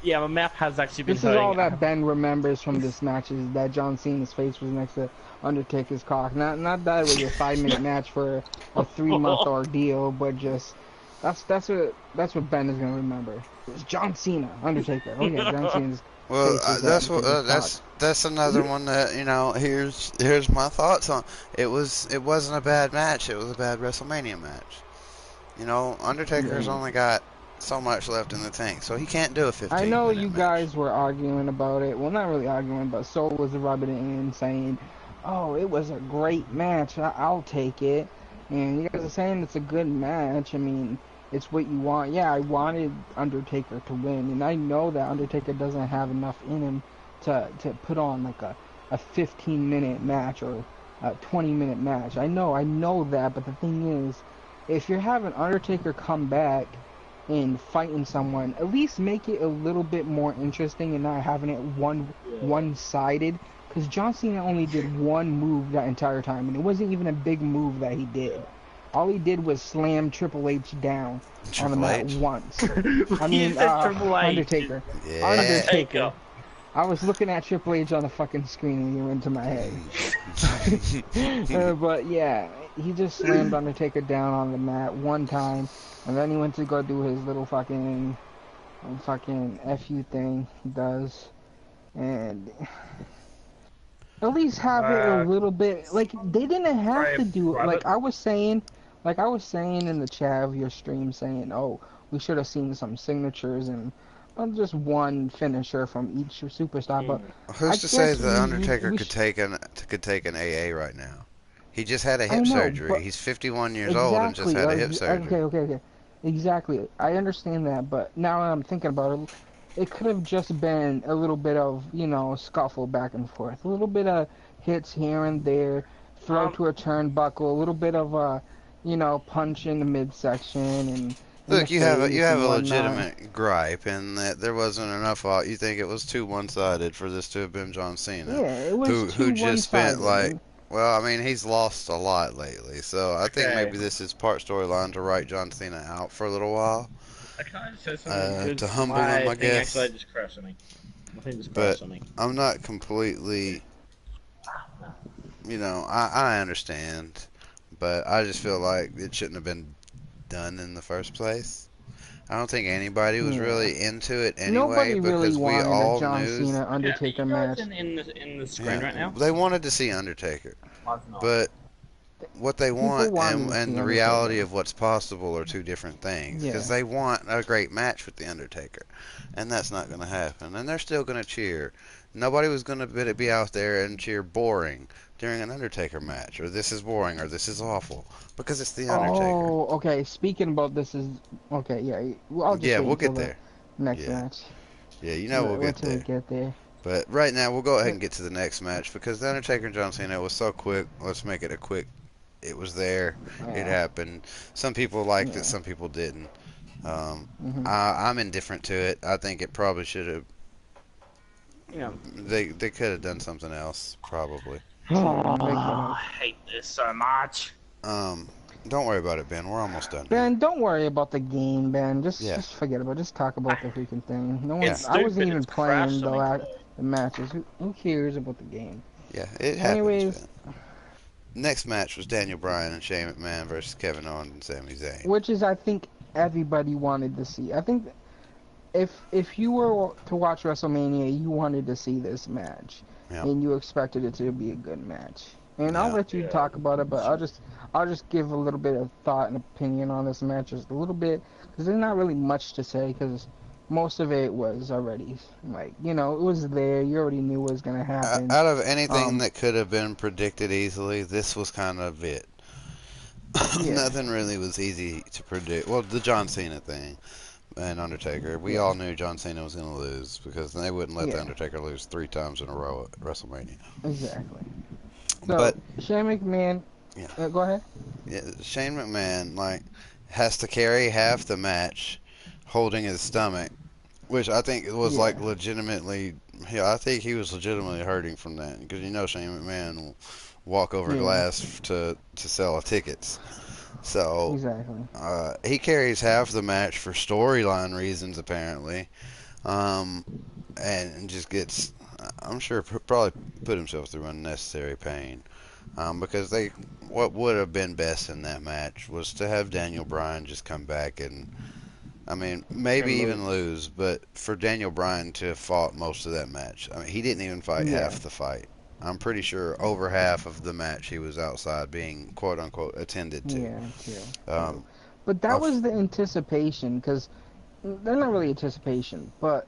Yeah, my mouth has actually been This is hurting. all that Ben remembers from this match, is that John Cena's face was next to Undertaker's cock. Not that it was a 5-minute match for a 3-month ordeal, but just that's what Ben is gonna remember. It was John Cena, Undertaker. Oh yeah, John Cena's. Well, that's another one that, you know. Here's my thoughts on. It wasn't a bad match. It was a bad WrestleMania match. You know, Undertaker's only got so much left in the tank, so he can't do a 15-minute I know you match. guys were arguing about it. Well, not really arguing, but Soul was rubbing it in, saying, "Oh, it was a great match. I'll take it." And you guys are saying it's a good match. I mean, it's what you want. Yeah, I wanted Undertaker to win, and I know that Undertaker doesn't have enough in him to put on like a 15-minute match or a 20-minute match. I know that, but the thing is, if you're having Undertaker come back and fighting someone, at least make it a little bit more interesting and not having it one-sided. Because John Cena only did one move that entire time, and it wasn't even a big move that he did. All he did was slam Triple H down on the mat once. I mean, Undertaker. Yeah. Undertaker. I was looking at Triple H on the fucking screen when you went to my head. But yeah, he just slammed Undertaker down on the mat one time, and then he went to go do his little fucking FU thing he does, and at least have it a little bit, like, they didn't have to do it. Like I was saying in the chat of your stream, saying, oh, we should have seen some signatures and not just one finisher from each superstar. But who's to say the Undertaker could take an AA right now? He just had a hip surgery. He's 51 years old and just had a hip surgery. Okay. Exactly. I understand that, but now I'm thinking about it. It could have just been a little bit of, scuffle back and forth. A little bit of hits here and there, throw to a turnbuckle, a little bit of a, punch in the midsection. And look, you have a legitimate gripe in that there wasn't enough. You think it was too one-sided for this to have been John Cena? Yeah, it was who just spent well, I mean, he's lost a lot lately, so I think maybe this is part storyline to write John Cena out for a little while. I kind of said something to humble him, I guess. Actually, just crashed on me. I'm not completely, I understand, but I just feel like it shouldn't have been done in the first place. I don't think anybody was really into it anyway. Nobody because really we all wanted a John knew Cena Undertaker match. In the screen right now. They wanted to see Undertaker, but what they want and the reality of what's possible are two different things. Because they want a great match with the Undertaker, and that's not going to happen. And they're still going to cheer. Nobody was going to be out there and cheer boring during an Undertaker match, or this is boring, or this is awful, because it's the Undertaker. Oh, okay. Speaking about this is okay. Yeah, we'll get there. Next match. Yeah, we'll get there. We get there. But right now, we'll go ahead and get to the next match because the Undertaker and John Cena was so quick. Let's make it a quick. It was there. It happened. Some people liked it. Some people didn't. I'm indifferent to it. I think it probably should have. They could have done something else, probably. I hate this so much. Don't worry about it, Ben. We're almost done. Ben, don't worry about the game, Ben. Just forget about it. Just talk about the freaking thing. No one. I wasn't even playing the matches. Who cares about the game? Yeah, it happens. Anyways. Ben. Next match was Daniel Bryan and Shane McMahon versus Kevin Owens and Sami Zayn. Which is, I think, everybody wanted to see. I think if you were to watch WrestleMania, you wanted to see this match, and you expected it to be a good match. And I'll let you talk about it, but I'll just give a little bit of thought and opinion on this match, just a little bit, because there's not really much to say, because most of it was already, it was there. You already knew what was going to happen. Out of anything that could have been predicted easily, this was kind of it. Nothing really was easy to predict. Well, the John Cena thing and Undertaker, we all knew John Cena was going to lose because they wouldn't let the Undertaker lose 3 times in a row at WrestleMania. Exactly. So, but Shane McMahon, go ahead. Yeah, Shane McMahon, has to carry half the match holding his stomach, which I think was legitimately. I think he was legitimately hurting from that because Shane McMahon will walk over glass to sell tickets. So exactly, he carries half the match for storyline reasons apparently, and just gets. I'm sure probably put himself through unnecessary pain, because what would have been best in that match was to have Daniel Bryan just come back and. I mean, maybe even lose, but for Daniel Bryan to have fought most of that match. I mean, he didn't even fight half the fight. I'm pretty sure over half of the match he was outside being, quote-unquote, attended to. Yeah, true. But that was the anticipation, because they're not really anticipation, but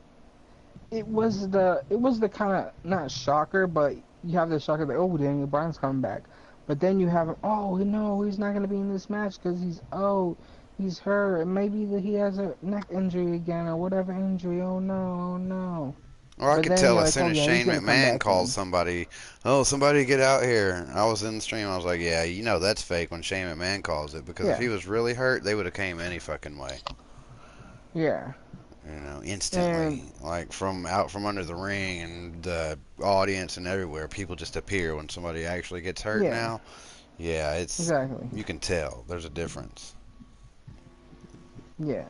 it was the kind of, not shocker, but you have the shocker that, oh, Daniel Bryan's coming back. But then you have, oh, no, he's not going to be in this match because he's hurt. Maybe he has a neck injury again or whatever injury. Oh no. Or I But could then tell you're as like, soon oh as yeah, he's Shane gonna come McMahon back calls in. somebody, oh, somebody get out here. I was in the stream. I was like, yeah, you know that's fake when Shane McMahon calls it, because if Yeah, he was really hurt, they would have came any fucking way. yeah, You know, instantly, and like from out from under the ring and the audience and everywhere, people just appear when somebody actually gets hurt yeah, now. Yeah, exactly. you can tell there's a difference. Yeah,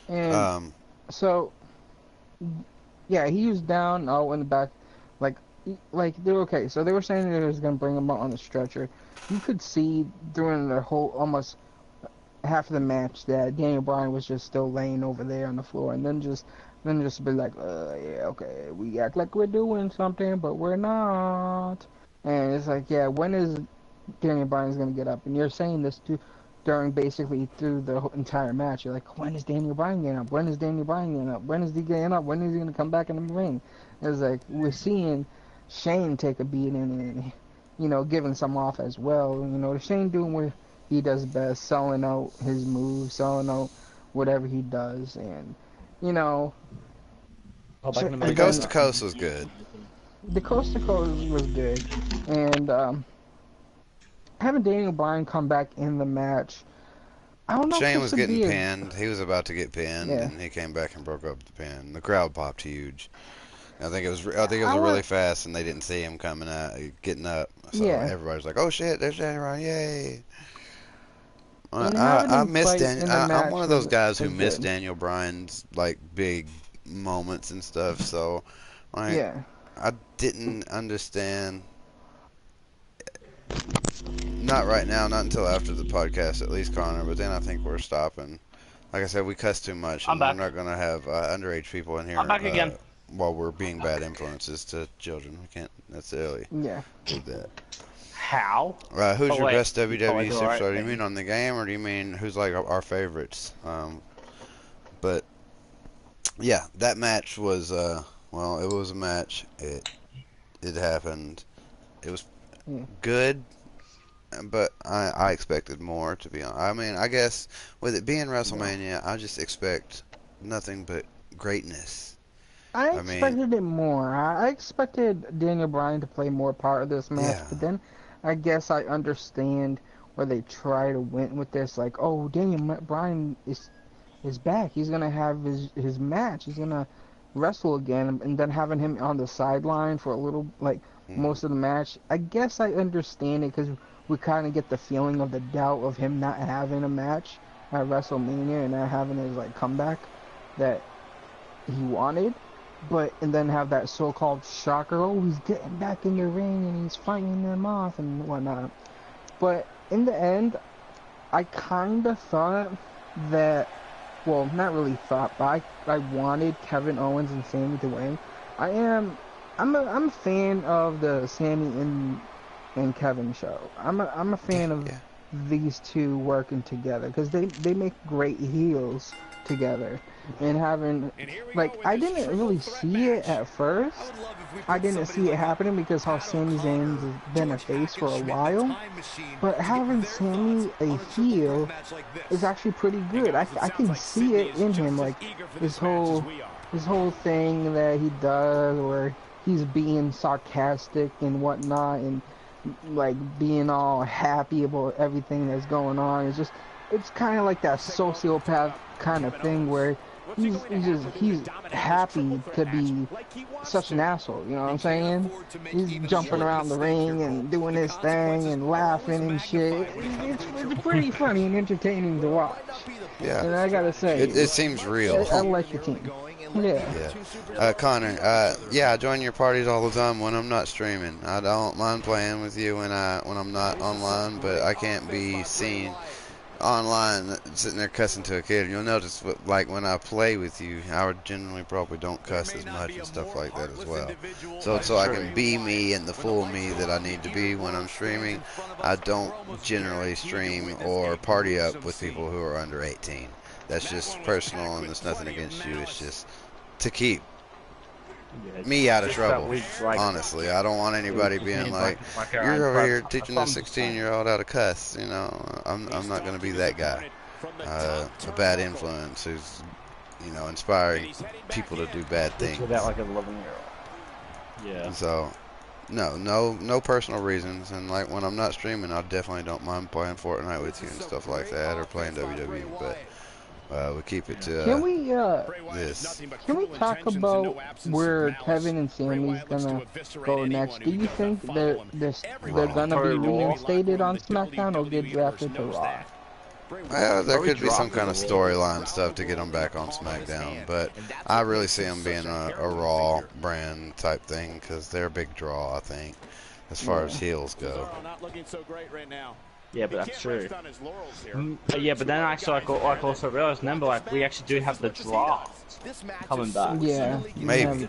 and Um, so yeah, he was down out in the back, like they're okay. So they were saying they was gonna bring him out on the stretcher. You could see during the whole almost half of the match that Daniel Bryan was just still laying over there on the floor, and then just be like, yeah, okay, we act like we're doing something, but we're not. And it's like, yeah, when is Daniel Bryan's gonna get up? And you're saying this during basically through the entire match. You're like, when is Daniel Bryan getting up? When is Daniel Bryan getting up? When is he getting up? When is he gonna come back in the ring? It's like we're seeing Shane take a beating and giving some off as well. Shane doing what he does best, selling out his moves, selling out whatever he does, and you know, Oh, back in the the and ring. Coast then to Coast was good. the Coast to Coast was good, and having Daniel Bryan come back in the match, I don't know if Shane this was would getting be a pinned. He was about to get pinned, yeah. and he came back and broke up the pin. The crowd popped huge. I think it was I really want fast, and they didn't see him coming out, getting up. So yeah, everybody's like, "Oh shit, there's Daniel Bryan! Yay!" and having I him miss fight Daniel. in the I'm one match of those was guys who was miss good. Daniel Bryan's like big moments and stuff. So, like, Yeah, I didn't understand. Not right now, not until after the podcast, at least, Connor. But then I think we're stopping. Like I said, we cuss too much, I'm and we're back. not gonna have underage people in I'm here back again. while we're being bad influences to children. We can't necessarily yeah. do that. How? Who's Oh your wait. best Oh wait, WWE do alright. superstar? Do you mean on the game, or do you mean who's like our favorites? But yeah, that match was well, it was a match. It happened. It was Yeah. good, but I expected more, to be honest. I mean, I guess with it being No. WrestleMania, I just expect nothing but greatness. I I mean, expected it more. I expected Daniel Bryan to play more part of this match, yeah, but then I guess I understand where they try to win with this. Like, oh, Bryan is back. He's gonna have his match. He's gonna wrestle again, and then having him on the sideline for a little, like mm, most of the match. I guess I understand it because we kind of get the feeling of the doubt of him not having a match at WrestleMania and not having his like comeback that he wanted. But and then have that so-called shocker. Oh, he's getting back in the ring and he's fighting them off and whatnot. But in the end, I kind of thought that, well, not really thought, but I wanted Kevin Owens and Sami to win. I'm a fan of the Sami and Kevin show. I'm a yeah, fan of yeah. these two working together because they make great heels together and having like I didn't really see it at first. I didn't see it happening because how Sami Zayn's been a face for a while, but having Sami a heel is actually pretty good. I can see it in him, like his whole thing that he does where he's being sarcastic and whatnot and like being all happy about everything that's going on. It's kind of like that sociopath kind of thing where he's happy to be such an asshole, you know what I'm saying? He's jumping around the ring and doing his thing and laughing and shit. It's pretty funny and entertaining to watch. Yeah. And I gotta say, It seems real. I like the team. Yeah. Yeah. Connor, yeah, I join your parties all the time when I'm not streaming. I don't mind playing with you when I'm not online, but I can't be seen online sitting there cussing to a kid. And you'll notice like when I play with you, I generally probably don't cuss as much and stuff like that as well. So I can be me and the full me that I need to be when I'm streaming. I don't generally stream or party up with people who are under 18. That's just personal, and it's nothing against you. It's just to keep me out of trouble. Honestly, I don't want anybody being like, "You're over here teaching a 16-year-old how to cuss." You know, I'm not gonna be that guy. A bad influence who's you know, inspiring people to do bad things. Without like a 11-year-old. Yeah. So, no personal reasons. And like when I'm not streaming, I definitely don't mind playing Fortnite with you and stuff like that, or playing WWE. But we keep it to Can we this. Can we talk about where Kevin and Sammy's gonna go next? Do you think they're gonna be reinstated on SmackDown or get drafted to Raw? Well, there could be some kind of storyline stuff to get them back on SmackDown, but I really see them being a Raw brand type thing because they're a big draw, I think, as far as heels go. Yeah, but that's true. Yeah, but then actually, like also realized, remember, like we actually do have the draft coming back. Yeah, maybe.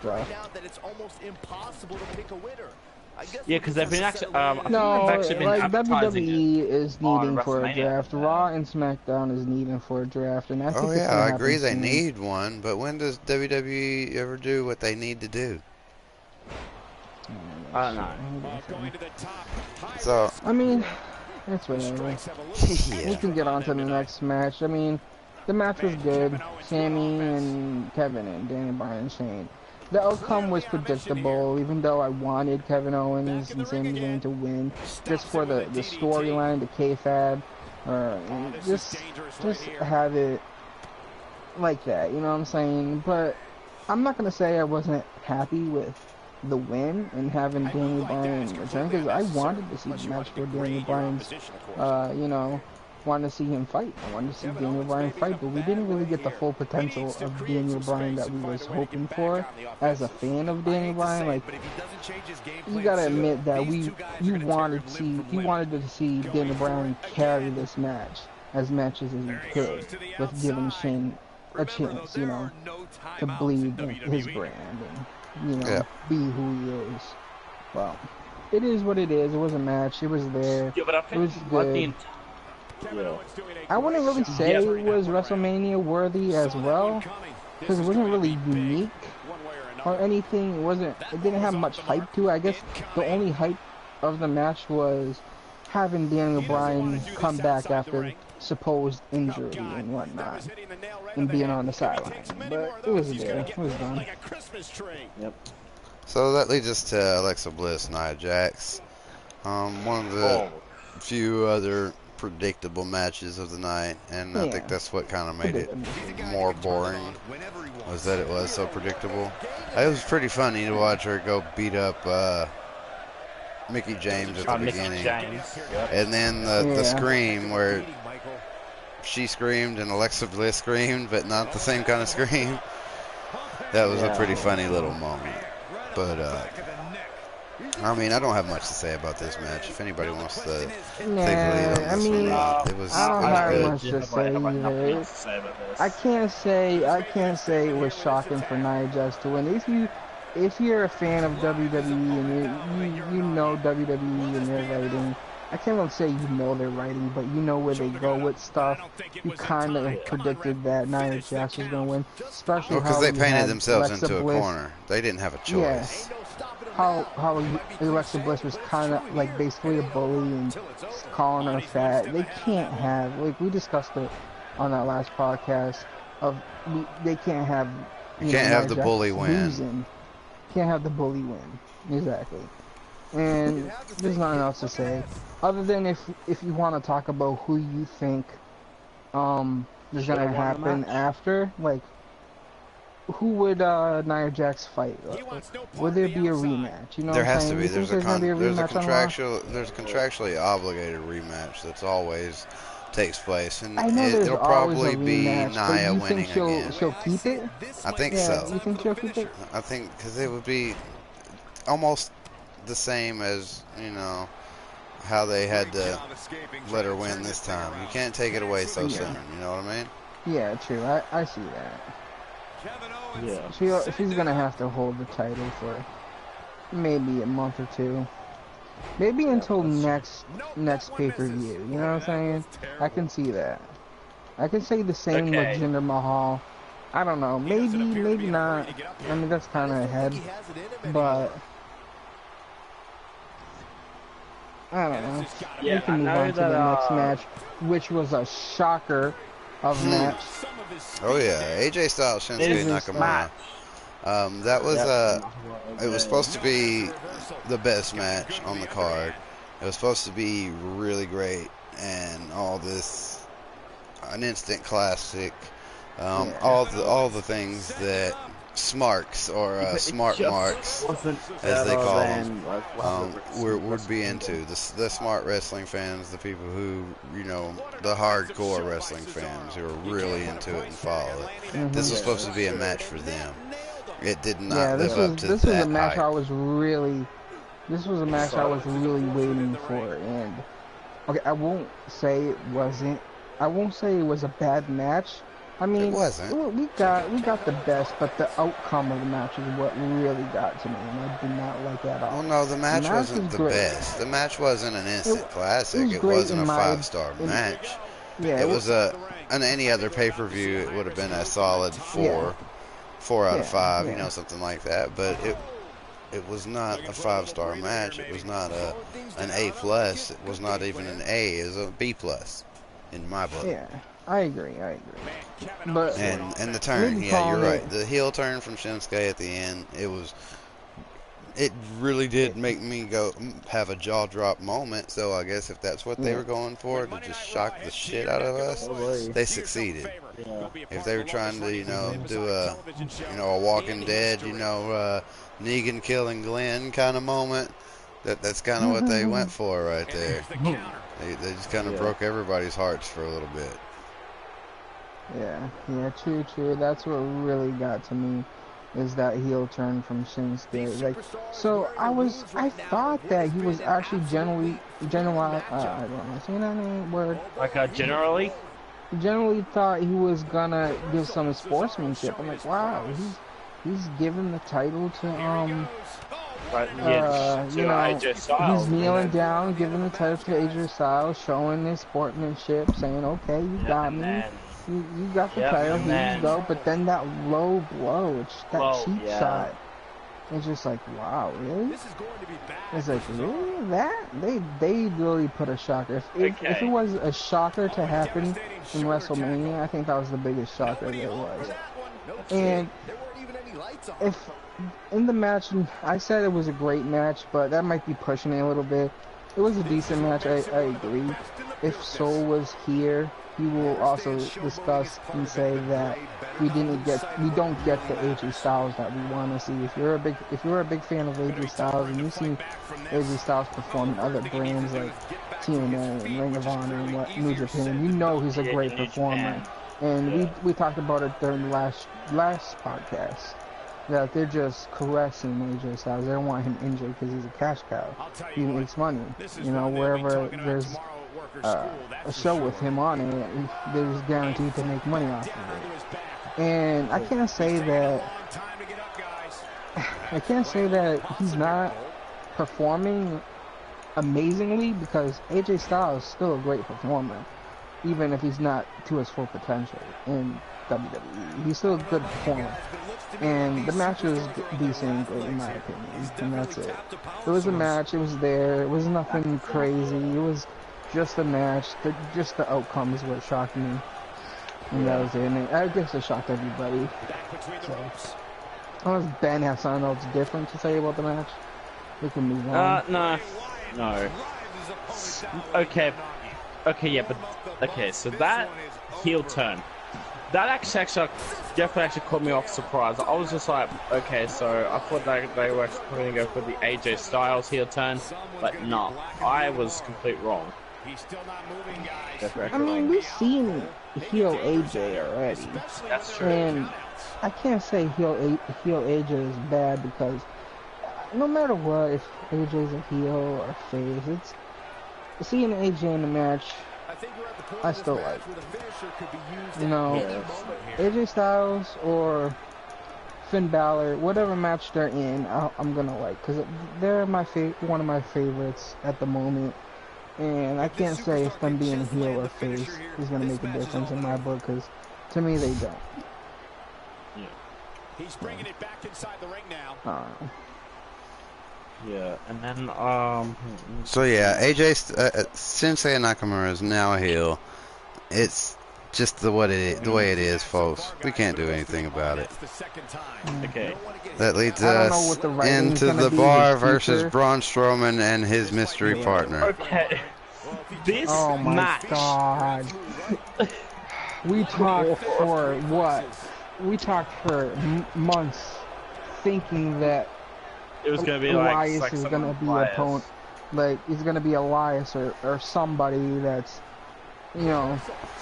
Yeah, because they've been actually. No, they've actually been like advertising WWE is needing on for a Wrestlemania. draft. Raw and SmackDown is needing for a draft, and I think Oh it's yeah, gonna I happen agree they soon. need one, but when does WWE ever do what they need to do? I don't know. So, I mean, it's whatever. We yeah. can get on to the next match. I mean, the match was good. Sammy and Kevin and Daniel Bryan and Shane. The outcome was predictable, even though I wanted Kevin Owens and Sami Zayn to win, just for the storyline, the kayfabe, just have it like that, you know what I'm saying? But I'm not gonna say I wasn't happy with the win and having Daniel Bryan return, because I wanted to see the match for Daniel Bryan's, you know, wanted to see him fight. I wanted to see Daniel Bryan fight, but we didn't really get the full potential of Daniel Bryan that we was hoping for. As a fan of Daniel Bryan, like, you gotta admit that you wanted to see Daniel Bryan carry this match as much as he could, with giving Shane a chance, you know, to bleed his brand and, you know, be who he is. Well, it is what it is. It was a match. It was there. Yeah, but I It think was like the good. I wouldn't really say it was WrestleMania worthy as well, because it wasn't really unique or anything. It didn't have much hype to it. I guess the only hype of the match was having Daniel Bryan come back after supposed injury and whatnot, and being on the sideline. But it was there. It was done. Yep. So that leads us to Alexa Bliss, Nia Jax. One of the few other predictable matches of the night, and I think that's what kind of made it more boring, was that it was so predictable. It was pretty funny to watch her go beat up Mickie James at the beginning, and then the scream where she screamed and Alexa Bliss screamed, but not the same kind of scream. That was a pretty funny little moment. But I mean, I don't have much to say about this match. If anybody wants to take the lead on this one, it was I don't have good. much to say either. I can't say it was shocking for Nia Jax to win. If you're a fan of WWE and you know WWE and their writing, I can't really say you know their writing, but you know where they go with stuff. You kind of predicted that Nia Jax was going to win, especially because they painted themselves into a Bliss. corner. They didn't have a choice. Yeah. How Alexa Bliss was kind of like basically a bully and calling her fat. They can't have, like we discussed it on that last podcast, they can't have. You can't have the bully win. Losing. Can't have the bully win. Exactly. And there's nothing else to say, other than if you want to talk about who you think there's gonna happen after, like, who would Nia Jax fight? Would there be a rematch? You know, there has to be. There's a contractually obligated rematch that's always takes place, and it'll probably be Nia winning again. She'll keep it? I think so. You think she'll keep it? I think because it would be almost the same as, you know, how they had to let her win this time. You can't take it away so soon. You know what I mean? Yeah, true. I see that. Yeah. She's gonna have to hold the title for maybe a month or two. Maybe until next pay-per-view. You know what I'm saying? I can see that. I can say the same with Jinder Mahal. I don't know. Maybe not. I mean, that's kind of ahead. But I don't know. Yeah, we can move on to the next match, which was a shocker. of match. Oh yeah, AJ Styles, Shinsuke Nakamura. That was it was supposed to be the best match on the card. It was supposed to be really great, and all this, an instant classic. All the things that smarks or smart marks, as they call them, would be into. The smart wrestling fans, the people who, you know, the hardcore wrestling fans who are really into it and follow it. This was supposed to be a match for them. It did not live up to that. This was a match I was really. This was a match I was really waiting for, and okay, I won't say it wasn't. I won't say it was a bad match. I mean, it wasn't. We got the best, but the outcome of the match is what really got to me, and I did not like that at all. Oh no, the match wasn't the best. The match wasn't an instant classic. It wasn't a 5-star match. Yeah, it was on any other pay-per-view, it would have been a solid 4 out of 5, you know, something like that. But it was not a 5-star match. It was not an A+. It was not even an A. It was a B+ in my book. Yeah. I agree. But and the turn, yeah, you're right. The heel turn from Shinsuke at the end, it really did make me go have a jaw drop moment. So I guess if that's what they were going for, to just shock the shit out of us, they succeeded. If they were trying to, you know, do a Walking Dead, you know, Negan killing Glenn kind of moment, that's kind of what they went for right there. They just kind of broke everybody's hearts for a little bit. Yeah, true. That's what really got to me, is that heel turn from Shinsuke. Like, so I thought that he was actually generally, I don't know, say that name word. Like, generally thought he was gonna give some sportsmanship. I'm like, wow, he's giving the title to AJ Styles. He's kneeling down, giving the title to AJ Styles, showing his sportsmanship, saying, okay, you got me. You got the title, here you go. But then that low blow, cheap shot. It's just like, wow, really? It's like, really? That? They really put a shocker. If it was a shocker to happen in WrestleMania, I think that was the biggest shocker there was. And if in the match, I said it was a great match, but that might be pushing it a little bit. It was a decent match, I agree. If Soul was here, he will also discuss and say that we don't get the AJ Styles that we want to see. If you're a big fan of AJ Styles and you see AJ Styles perform in other brands like TNA and Ring of Honor and New Japan, you know he's a great performer. And we talked about it during the last podcast, that they're just caressing AJ Styles. They don't want him injured because he's a cash cow. He makes money. You know, wherever there's a show with him on it, they're just guaranteed to make money off of it. And I can't say that he's not performing amazingly, because AJ Styles is still a great performer, even if he's not to his full potential in WWE. He's still a good performer. And the match was decent and great in my opinion, and that's it. It was a match, it was there, it was nothing crazy, it was just a match, just the outcome is what shocked me. And that was it, and I guess it shocked everybody. So, unless Ben has something else different to say about the match, we can move on. No. Okay, so that heel turn, that actually definitely caught me off surprise. I was just like, okay, so I thought they were actually going to go for the AJ Styles heel turn, but no, I was completely wrong. I mean, we've seen heel AJ already. That's true. And I can't say heel AJ is bad, because no matter what, if AJ's a heel or face, it's seeing AJ in the match, I still like. You know, AJ Styles or Finn Balor, whatever match they're in, I'm gonna like, because they're one of my favorites at the moment. And I can't say if them being heel or face is gonna make a difference in my book, because to me they don't. Yeah. He's bringing it back inside the ring now. Yeah, and then So yeah, Shinsuke Nakamura is now a heel. It's just the way it is, folks. We can't do anything about it. Okay. That leads I don't know us what the writing's into gonna the be bar with versus future. Braun Strowman and his mystery partner. Okay. This Oh my match. god. We talked for what? We talked for months thinking that It was gonna be like Elias is gonna be a opponent. Like, he's gonna be Elias or somebody that's, you know,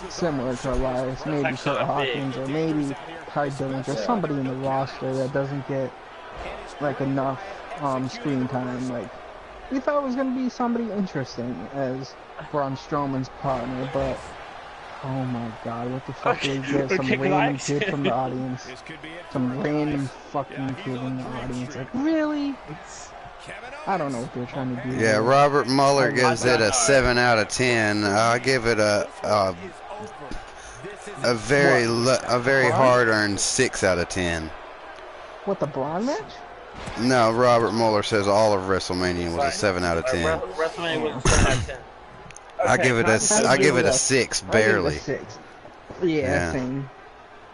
similar to Elias. Maybe Kurt Hawkins or maybe Ty Dillinger, somebody in the roster that doesn't get, like, enough screen time. Like, we thought it was gonna be somebody interesting as Braun Strowman's partner, but oh my god, what the fuck did we get? Some random kid from the audience. Some random fucking kid in the audience. Like, really? I don't know what they're trying to do. Yeah, Robert Mueller gives it a 7 out of 10. I give it a very hard-earned 6 out of 10. What, the Braun match? No, Robert Mueller says all of WrestleMania was a 7 out of 10. WrestleMania was a 7 out of 10. I give it a 6, barely. I give it a 6. Yeah, same.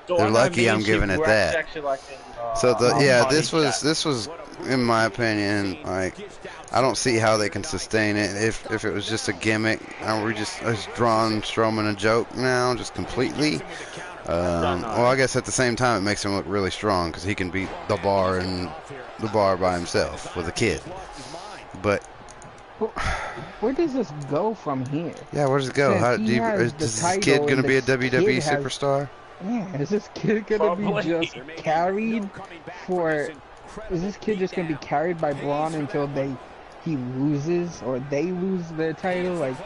They're lucky I'm giving it that. So this was in my opinion, like, I don't see how they can sustain it if it was just a gimmick. Are we just drawing Strowman a joke now, just completely? Well, I guess at the same time it makes him look really strong because he can beat the bar by himself with a kid. But where does this go from here? yeah, where does it go? Is this kid going to be a WWE superstar? Yeah, is this kid gonna be just carried for? Is this kid just gonna be carried by Braun until he loses or they lose their title? Like,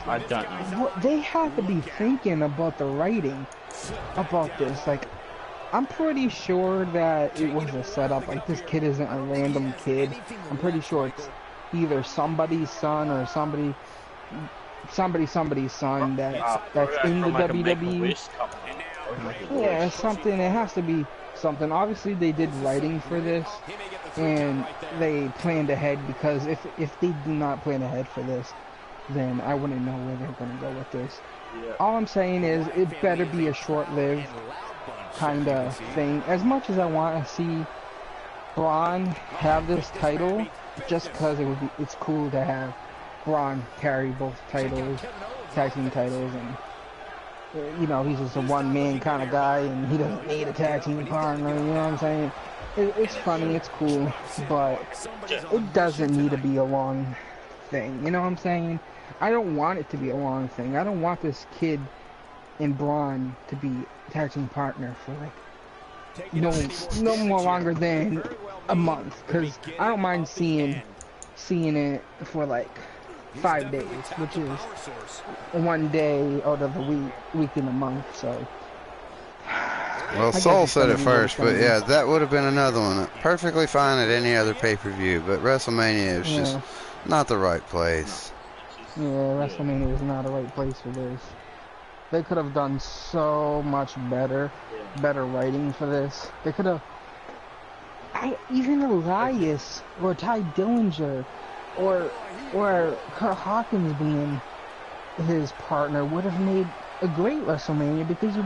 I don't know. They have to be thinking about the writing about this. Like, I'm pretty sure that it was a setup. Like, this kid isn't a random kid. I'm pretty sure it's either somebody's son or somebody's son that's in the WWE. Yeah, something. It has to be something. Obviously, they did writing for this, and they planned ahead, because if they do not plan ahead for this, then I wouldn't know where they're gonna go with this. All I'm saying is it better be a short-lived kind of thing. As much as I want to see Braun have this title, just because it's cool to have Braun carry both titles, tag team titles, and you know, he's just a one-man kind of guy, and he doesn't need a tag team partner, you know what I'm saying? It's funny, it's cool, but it doesn't need to be a long thing, you know what I'm saying? I don't want it to be a long thing. I don't want this kid and Braun to be tag team partner for, like, no more longer than a month, because I don't mind seeing it for, like, 5 days, which is one day out of the week in a month. So, well, Saul said it first, but yeah, that would have been another one. Perfectly fine at any other pay-per-view, but WrestleMania is just not the right place. Yeah, WrestleMania is not the right place for this. They could have done so much better writing for this. They could have, even Elias or Ty Dillinger or Kurt Hawkins being his partner would have made a great WrestleMania, because it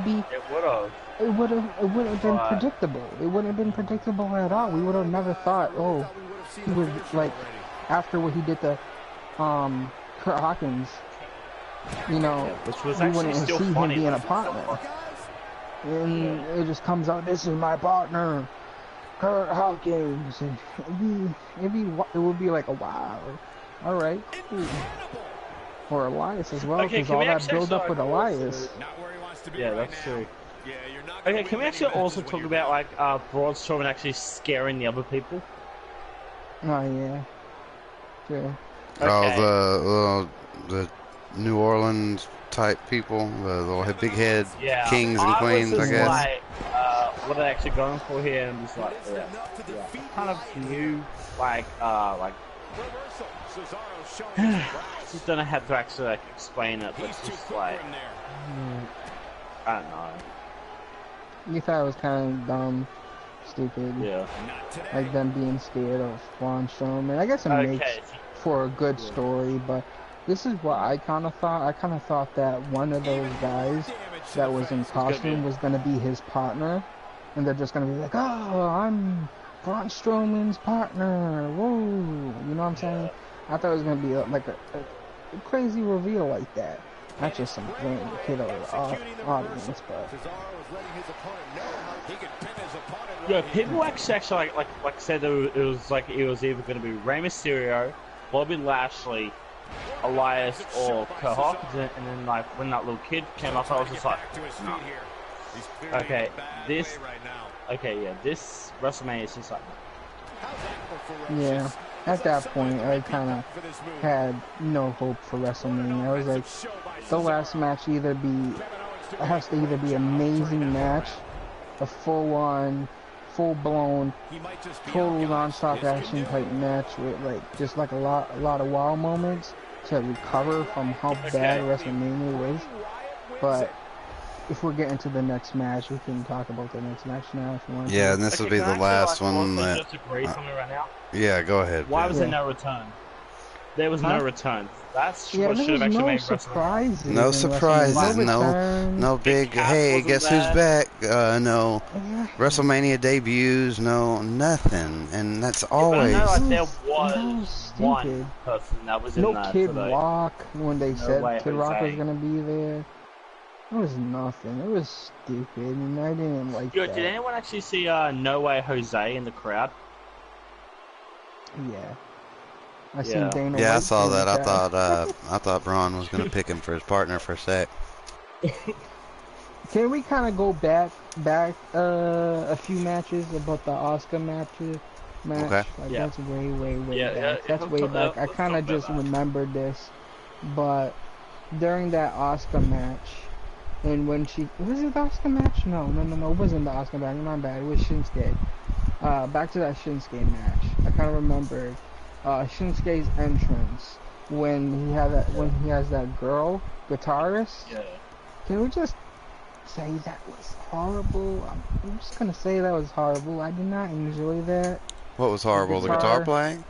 would have been predictable. It wouldn't have been predictable at all. We would have never thought, oh, he was, like, after what he did to Kurt Hawkins, you know, we wouldn't see him being a partner. And it just comes out, this is my partner, Kurt Hawkins, and it would be like a wow, all right, cool. Or Elias as well, because all that build up with Elias. Yeah, that's true. Okay, can we actually also talk about, like, Braun Strowman actually scaring the other people? Oh yeah, sure. Okay. Oh, the New Orleans type people, the little big head kings and queens, I guess. Like, what are they actually going for here? And just like, kind of new, like, just don't know how to actually, like, explain it, but it's just like, I don't know. You thought it was kind of dumb, stupid. Yeah. Like them being scared of Braun Strowman. I guess it makes for a good story, but this is what I kind of thought. I kind of thought that one of those guys that was in costume was going to be his partner. And they're just going to be like, oh, I'm Braun Strowman's partner. Whoa. You know what I'm saying? I thought it was going to be like a crazy reveal like that. Not just some random kid over the audience, but... Yeah, people actually like said that it was either going to be Rey Mysterio, Bobby Lashley, Elias, or Kurt Hawkins, and then like when that little kid came up, I was just like, no. Okay, this WrestleMania is just like, yeah. At that point, I kind of had no hope for WrestleMania. I was like, the last match has to either be an amazing match, a full-on, full-blown, total non-stop action type match with like just like a lot of wow moments to recover from how bad WrestleMania was. But if we're getting to the next match, we can talk about the next match now if you want. Yeah, and this will be the last one. Yeah, go ahead. Why was there no return? There was no return. That's what should have actually made surprises. No surprises. No big. Hey, guess who's back? No. WrestleMania debuts. No, nothing. And that's always. I know, there was one person that was in no that Kid today. Rock when they said Kid Rock was gonna be there. It was nothing. It was stupid, and I didn't like that. Did anyone actually see No Way Jose in the crowd? Yeah. I seen Dana yeah, White I saw that. I thought Braun was gonna pick him for his partner for a sec. Can we kind of go back a few matches about the Oscar match? Okay. Like that's way back. That's way back. I kind of just remembered this, but during that Oscar match, and when was it the Oscar match? No, it wasn't the Oscar match. My bad. It was Shinsuke. Back to that Shinsuke match. I kind of remembered Shinsuke's entrance when he has that girl guitarist. Yeah. Can we just say that was horrible? I'm just gonna say that was horrible. I did not enjoy that. What was horrible? The guitar playing?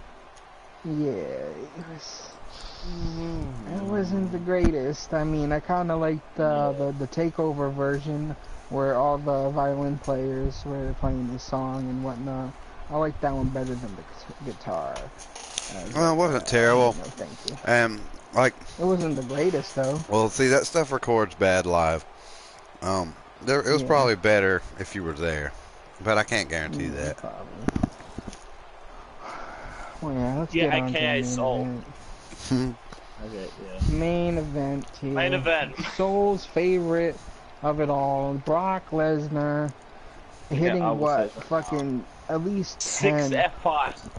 Yeah, it wasn't the greatest. I mean, I kind of liked the takeover version where all the violin players were playing the song and whatnot. I like that one better than the guitar. Well, it wasn't terrible. No, thank you. Like it wasn't the greatest though. Well, see, that stuff records bad live. It was probably better if you were there, but I can't guarantee that. Probably. Well, yeah, let's get on AKA Soul. Main event here. Main event. Soul's favorite of it all, Brock Lesnar, hitting fucking at least 10. 6 F5s.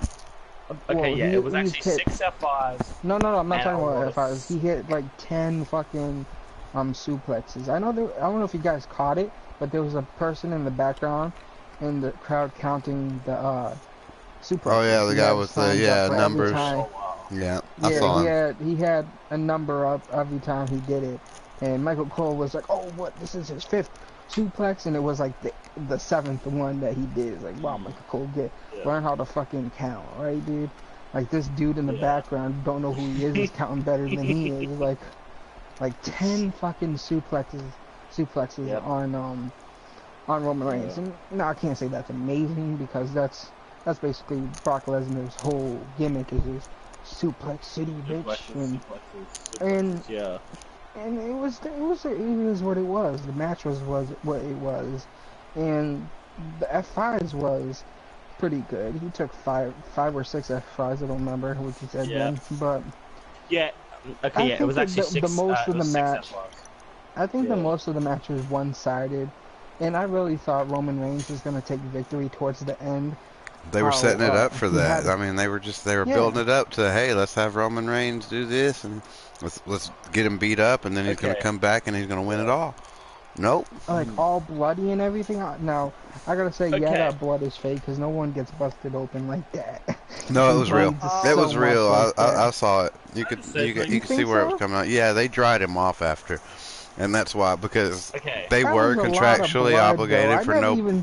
Okay, it was actually 6 F5s. No, I'm not talking about F5s. He hit like 10 fucking suplexes. I don't know if you guys caught it, but there was a person in the background in the crowd counting the suplexes. Oh yeah, the guy with the numbers. Yeah, I saw him. He had a number up every time he did it, and Michael Cole was like, "Oh, what? This is his 5th suplex," and it was like the 7th one that he did. It's like, wow, Michael Cole, learn how to fucking count, right, dude? Like this dude in the background, don't know who he is counting better than he is. Like 10 fucking suplexes on Roman Reigns. And no, I can't say that's amazing because that's basically Brock Lesnar's whole gimmick is his suplex city, bitch. And it was what it was. The match was what it was, and the F5s was pretty good. He took five or 6 F5s. I don't remember what he said then, but it was actually 6. The most of the match. I think the Yeah. most of the match was one-sided, and I really thought Roman Reigns was going to take victory towards the end. They were setting it up for that. I mean, they were building it up to, hey, let's have Roman Reigns do this, and let's get him beat up, and then he's going to come back and he's going to win it all. Nope. Like all bloody and everything. Now, I gotta say, that blood is fake because no one gets busted open like that. No, it was real. It was real. I saw it. You could see where it was coming out. Yeah, they dried him off after, and that's why, because they were contractually obligated for no.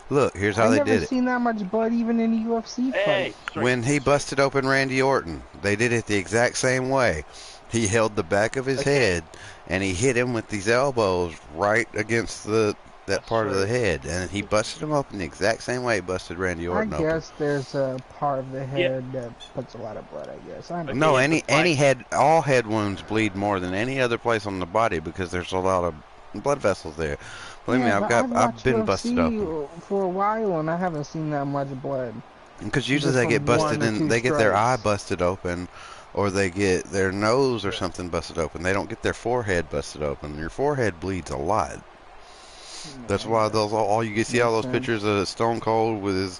Look, here's how they did it. I've never seen that much blood even in a UFC fight. When he busted open Randy Orton, they did it the exact same way. He held the back of his head, and he hit him with these elbows right against that part of the head, and he busted him open the exact same way he busted Randy Orton open. I guess there's a part of the head that puts a lot of blood, I guess. No, all head wounds bleed more than any other place on the body because there's a lot of blood vessels there. Believe me, I've been busted open for a while, and I haven't seen that much blood. Because usually they get busted in, they get their eye busted open, or they get their nose or something busted open. They don't get their forehead busted open. Your forehead bleeds a lot. That's why all you can see all those pictures of Stone Cold with his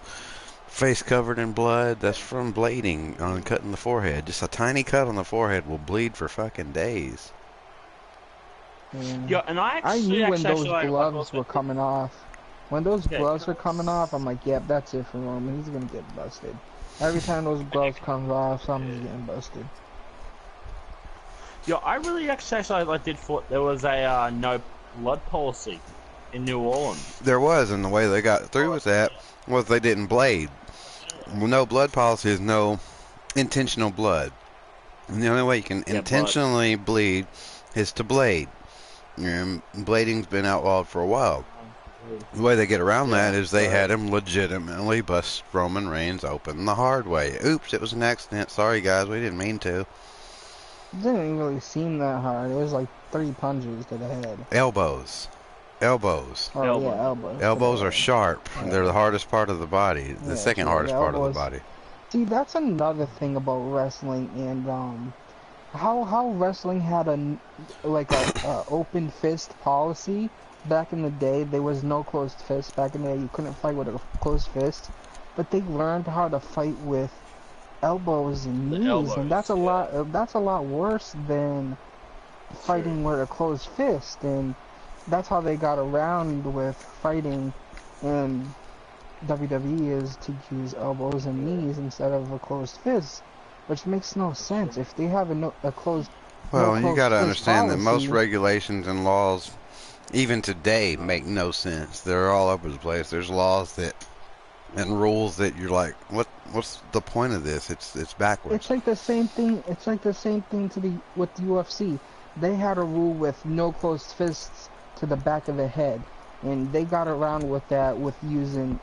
face covered in blood. That's from blading on cutting the forehead. Just a tiny cut on the forehead will bleed for fucking days. Yeah, and I knew when those gloves were coming off. When those gloves were coming off, I'm like, yep, that's it for Roman. He's gonna get busted. Every time those gloves comes off, something's getting busted. Yeah, I really actually did thought there was a no blood policy in New Orleans. There was, and the way they got through with that was they didn't blade. No blood policy is no intentional blood. And the only way you can intentionally bleed is to blade. Blading's been outlawed for a while. The way they get around that is they had him legitimately bust Roman Reigns open the hard way. Oops, it was an accident. Sorry, guys, we didn't mean to. It didn't really seem that hard. It was like 3 punches to the head. Elbows. Elbows. Oh, yeah, elbows. Elbows are sharp. Yeah. They're the hardest part of the body. The second hardest part of the body. See, that's another thing about wrestling, and how wrestling had a open fist policy back in the day. There was no closed fist back in the day. You couldn't fight with a closed fist, but they learned how to fight with elbows and knees, and that's a lot worse than fighting with a closed fist. And that's how they got around with fighting in WWE, is to use elbows and knees instead of a closed fist, which makes no sense. If they have a closed you got to understand that most regulations and laws, even today, make no sense. They're all over the place. There's laws and rules that you're like, what's the point of this? It's backwards. It's like the same thing. It's like the same thing with the UFC. They had a rule with no closed fists to the back of the head, and they got around with that with using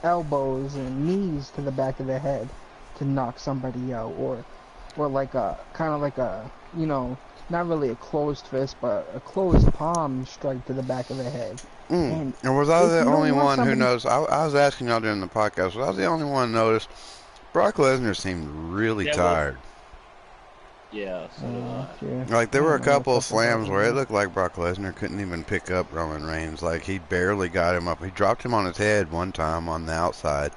elbows and knees to the back of the head to knock somebody out, or like a kind of like a, not really a closed fist, but a closed palm strike to the back of the head. And was I the only one who noticed? I was asking y'all during the podcast. Was I the only one who noticed Brock Lesnar seemed really tired? Yeah, so did I. Like, there were a couple of slams where it looked like Brock Lesnar couldn't even pick up Roman Reigns. Like, he barely got him up. He dropped him on his head one time on the outside,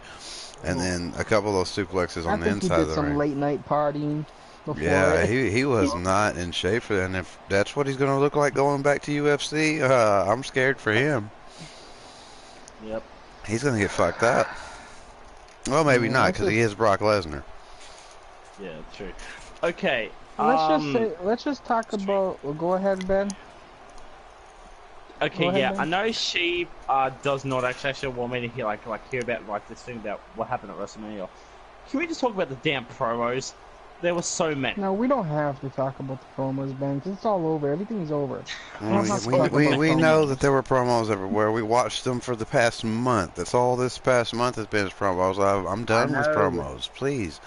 and then a couple of those suplexes on the inside of the ring. He did some late night partying before. Yeah, he was not in shape for that. And if that's what he's going to look like going back to UFC, I'm scared for him. Yep. He's going to get fucked up. Well, maybe not, because he is Brock Lesnar. Yeah, true. Okay. Let's just talk about. Well, go ahead, Ben. Okay, Ben. I know she does not actually want me to hear about this thing about what happened at WrestleMania. Can we just talk about the damn promos? There were so many. No, we don't have to talk about the promos, Ben, because it's all over. Everything's over. We know that there were promos everywhere. We watched them for the past month. That's all this past month has been is promos. I'm done with promos. Please.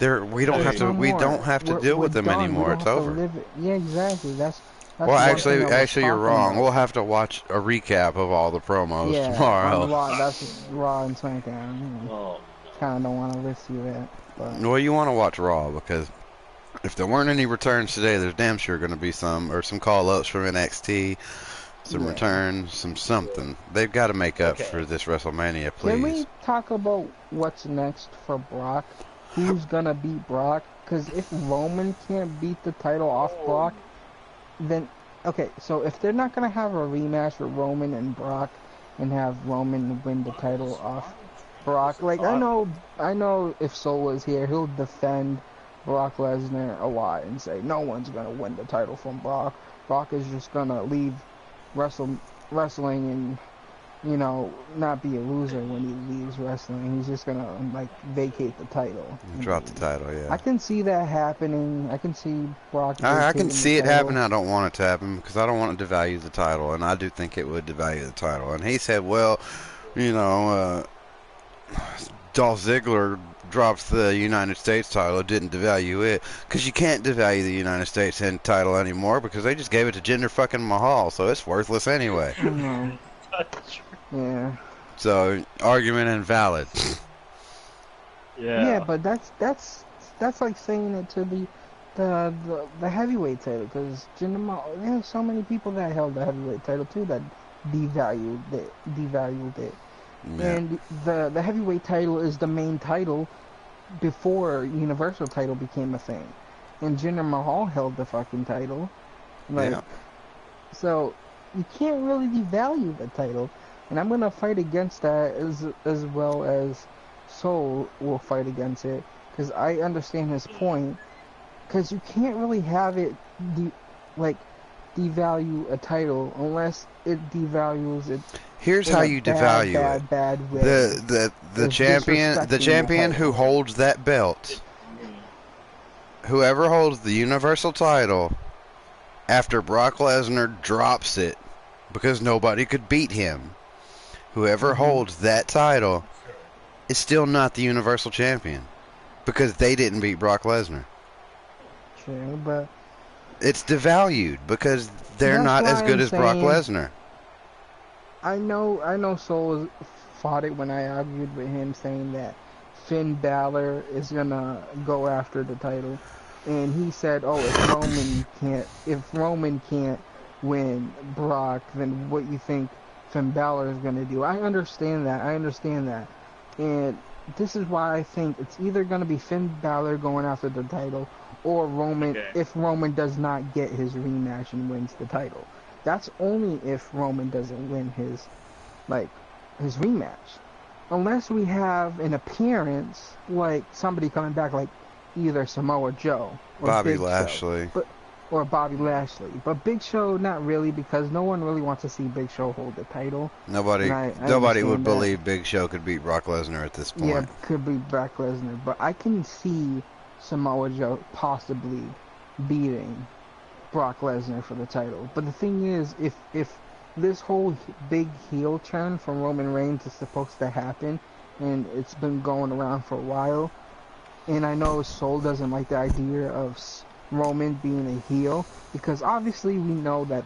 We don't have to deal with them anymore. It's over. Yeah, exactly. That's well, actually, you're wrong. We'll have to watch a recap of all the promos tomorrow. That's Raw and SmackDown. Kind of don't want to listen to that. But. Well, you want to watch Raw because if there weren't any returns today, there's damn sure going to be some call-ups from NXT, some returns, something. They've got to make up for this WrestleMania, please. Can we talk about what's next for Brock? Who's gonna beat Brock? Because if Roman can't beat the title off Brock, then so if they're not gonna have a rematch with Roman and Brock and have Roman win the title off Brock, like I know if Sol was here, he'll defend Brock Lesnar a lot and say no one's gonna win the title from Brock. Brock is just gonna leave wrestling and not be a loser when he leaves stops wrestling. He's just gonna like vacate the title. Drop the title, yeah. I can see that happening. I can see Brock. I can see it happen. I don't want it to happen because I don't want to devalue the title, and I do think it would devalue the title. And he said, well, you know, Dolph Ziggler dropped the United States title. It didn't devalue it because you can't devalue the United States title anymore because they just gave it to Jinder fucking Mahal, so it's worthless anyway. Yeah. So argument invalid. Yeah, but that's like saying it to the heavyweight title because Jinder Mahal. There's so many people that held the heavyweight title too that devalued it. Yeah. And the heavyweight title is the main title before Universal title became a thing. And Jinder Mahal held the fucking title. Like, so you can't really devalue the title. And I'm going to fight against that as well as Soul will fight against it. Because I understand his point. Because you can't really have it, devalue a title unless it devalues it. Here's how you devalue it. Bad way. The champion who holds that belt, whoever holds the Universal title, after Brock Lesnar drops it because nobody could beat him, whoever holds that title is still not the Universal champion because they didn't beat Brock Lesnar. True, but it's devalued because they're not as good as Brock Lesnar. I know Soul fought it when I argued with him saying that Finn Balor is gonna go after the title, and he said, "Oh, if Roman can't win Brock, then what you think Finn Balor is gonna do?" I understand that, and this is why I think it's either gonna be Finn Balor going after the title or Roman if Roman does not get his rematch and wins the title. That's only if Roman doesn't win his rematch. Unless we have an appearance, like somebody coming back, like either Samoa Joe or Bobby Big Lashley. Show, or Bobby Lashley. But Big Show, not really, because no one really wants to see Big Show hold the title. Nobody would believe Big Show could beat Brock Lesnar at this point. Yeah, could beat Brock Lesnar. But I can see Samoa Joe possibly beating Brock Lesnar for the title. But the thing is, if this whole big heel turn from Roman Reigns is supposed to happen, and it's been going around for a while, and I know Soul doesn't like the idea of Roman being a heel, because obviously we know that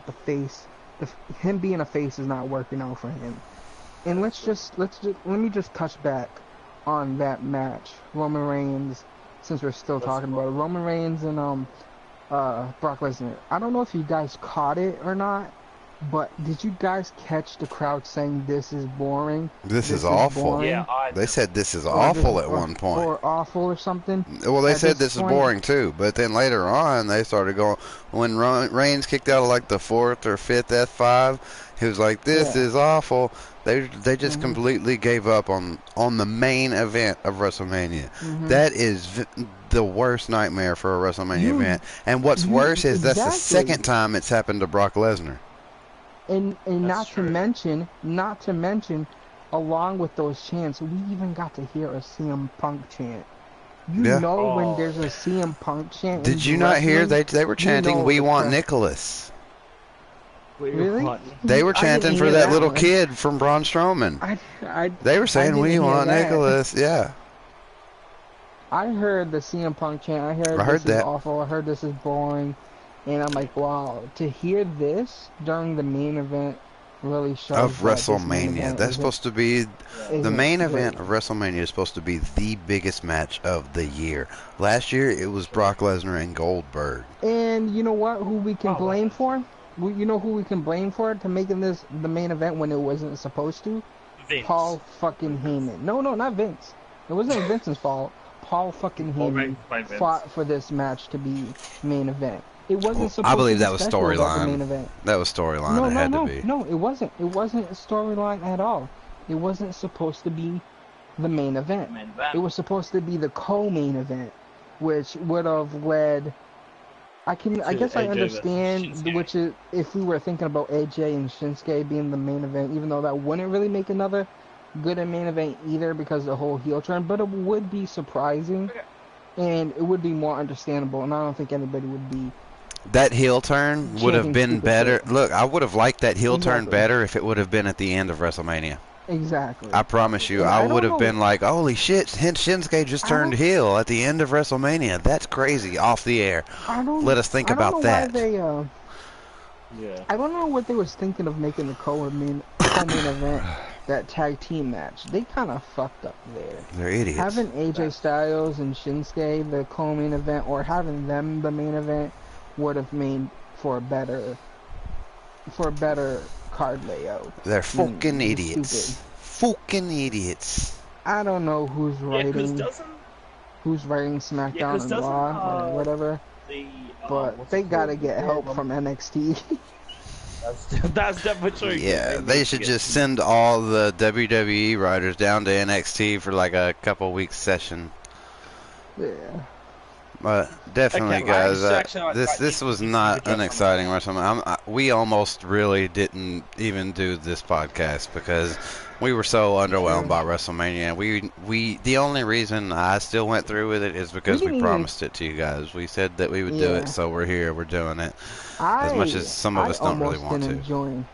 him being a face is not working out for him. And let me just touch back on that match, Roman Reigns, since we're still talking about it, Roman Reigns and Brock Lesnar. I don't know if you guys caught it or not, but did you guys catch the crowd saying this is boring? This is awful. Boring? Yeah, they said this is awful at one point. Or awful or something. Well, they said this is boring too, but then later on they started going, when Reigns kicked out of like the 4th or 5th F5, he was like, this is awful. They just completely gave up on the main event of WrestleMania. That is the worst nightmare for a WrestleMania event. And what's worse is that's the second time it's happened to Brock Lesnar. And not to mention, along with those chants, we even got to hear a CM Punk chant. When there's a CM Punk chant. Did you not hear they were chanting, "We want Nicholas"? Really? They were chanting for that little kid from Braun Strowman. They were saying, "We want Nicholas." Yeah. I heard the CM Punk chant. I heard this is awful. I heard this is boring. And I'm like, wow, to hear this during the main event really shows of WrestleMania. That's supposed to be the main event of WrestleMania is supposed to be the biggest match of the year. Last year it was Brock Lesnar and Goldberg. And you know what? Who we can blame for? You know who we can blame for to making this the main event when it wasn't supposed to? Vince. Paul fucking Heyman. No, not Vince. It wasn't Vince's fault. Paul fucking Heyman fought for this match to be main event. It wasn't supposed I believe to be that was storyline. That was storyline. It had to be. No, it wasn't. It wasn't a storyline at all. It wasn't supposed to be the main event. It was supposed to be the co-main event, which would have led. I guess I understand, which is if we were thinking about AJ and Shinsuke being the main event, even though that wouldn't really make another good in main event either because of the whole heel turn, but it would be surprising, and it would be more understandable, and I don't think anybody would be. That heel turn would have been better. Look, I would have liked that heel turn better if it would have been at the end of WrestleMania. Exactly. I promise you, I would have been like, holy shit, Shinsuke just turned heel at the end of WrestleMania. That's crazy, off the air. Let us think about that. I don't know what they was thinking of making the co-main event that tag team match. They kind of fucked up there. They're idiots. Having AJ Styles and Shinsuke the co-main event, or having them the main event, would have made for a better card layout. They're fucking idiots. Fucking idiots. I don't know who's writing SmackDown and Raw or whatever, but they gotta get help from NXT. That's definitely true. Yeah, they should just send all the WWE writers down to NXT for like a couple weeks session. Yeah. But definitely, guys, this was not an exciting WrestleMania. We almost really didn't even do this podcast because we were so underwhelmed by WrestleMania. The only reason I still went through with it is because we promised it to you guys. We said that we would do it, so we're here. We're doing it. As much as some of us don't really want to.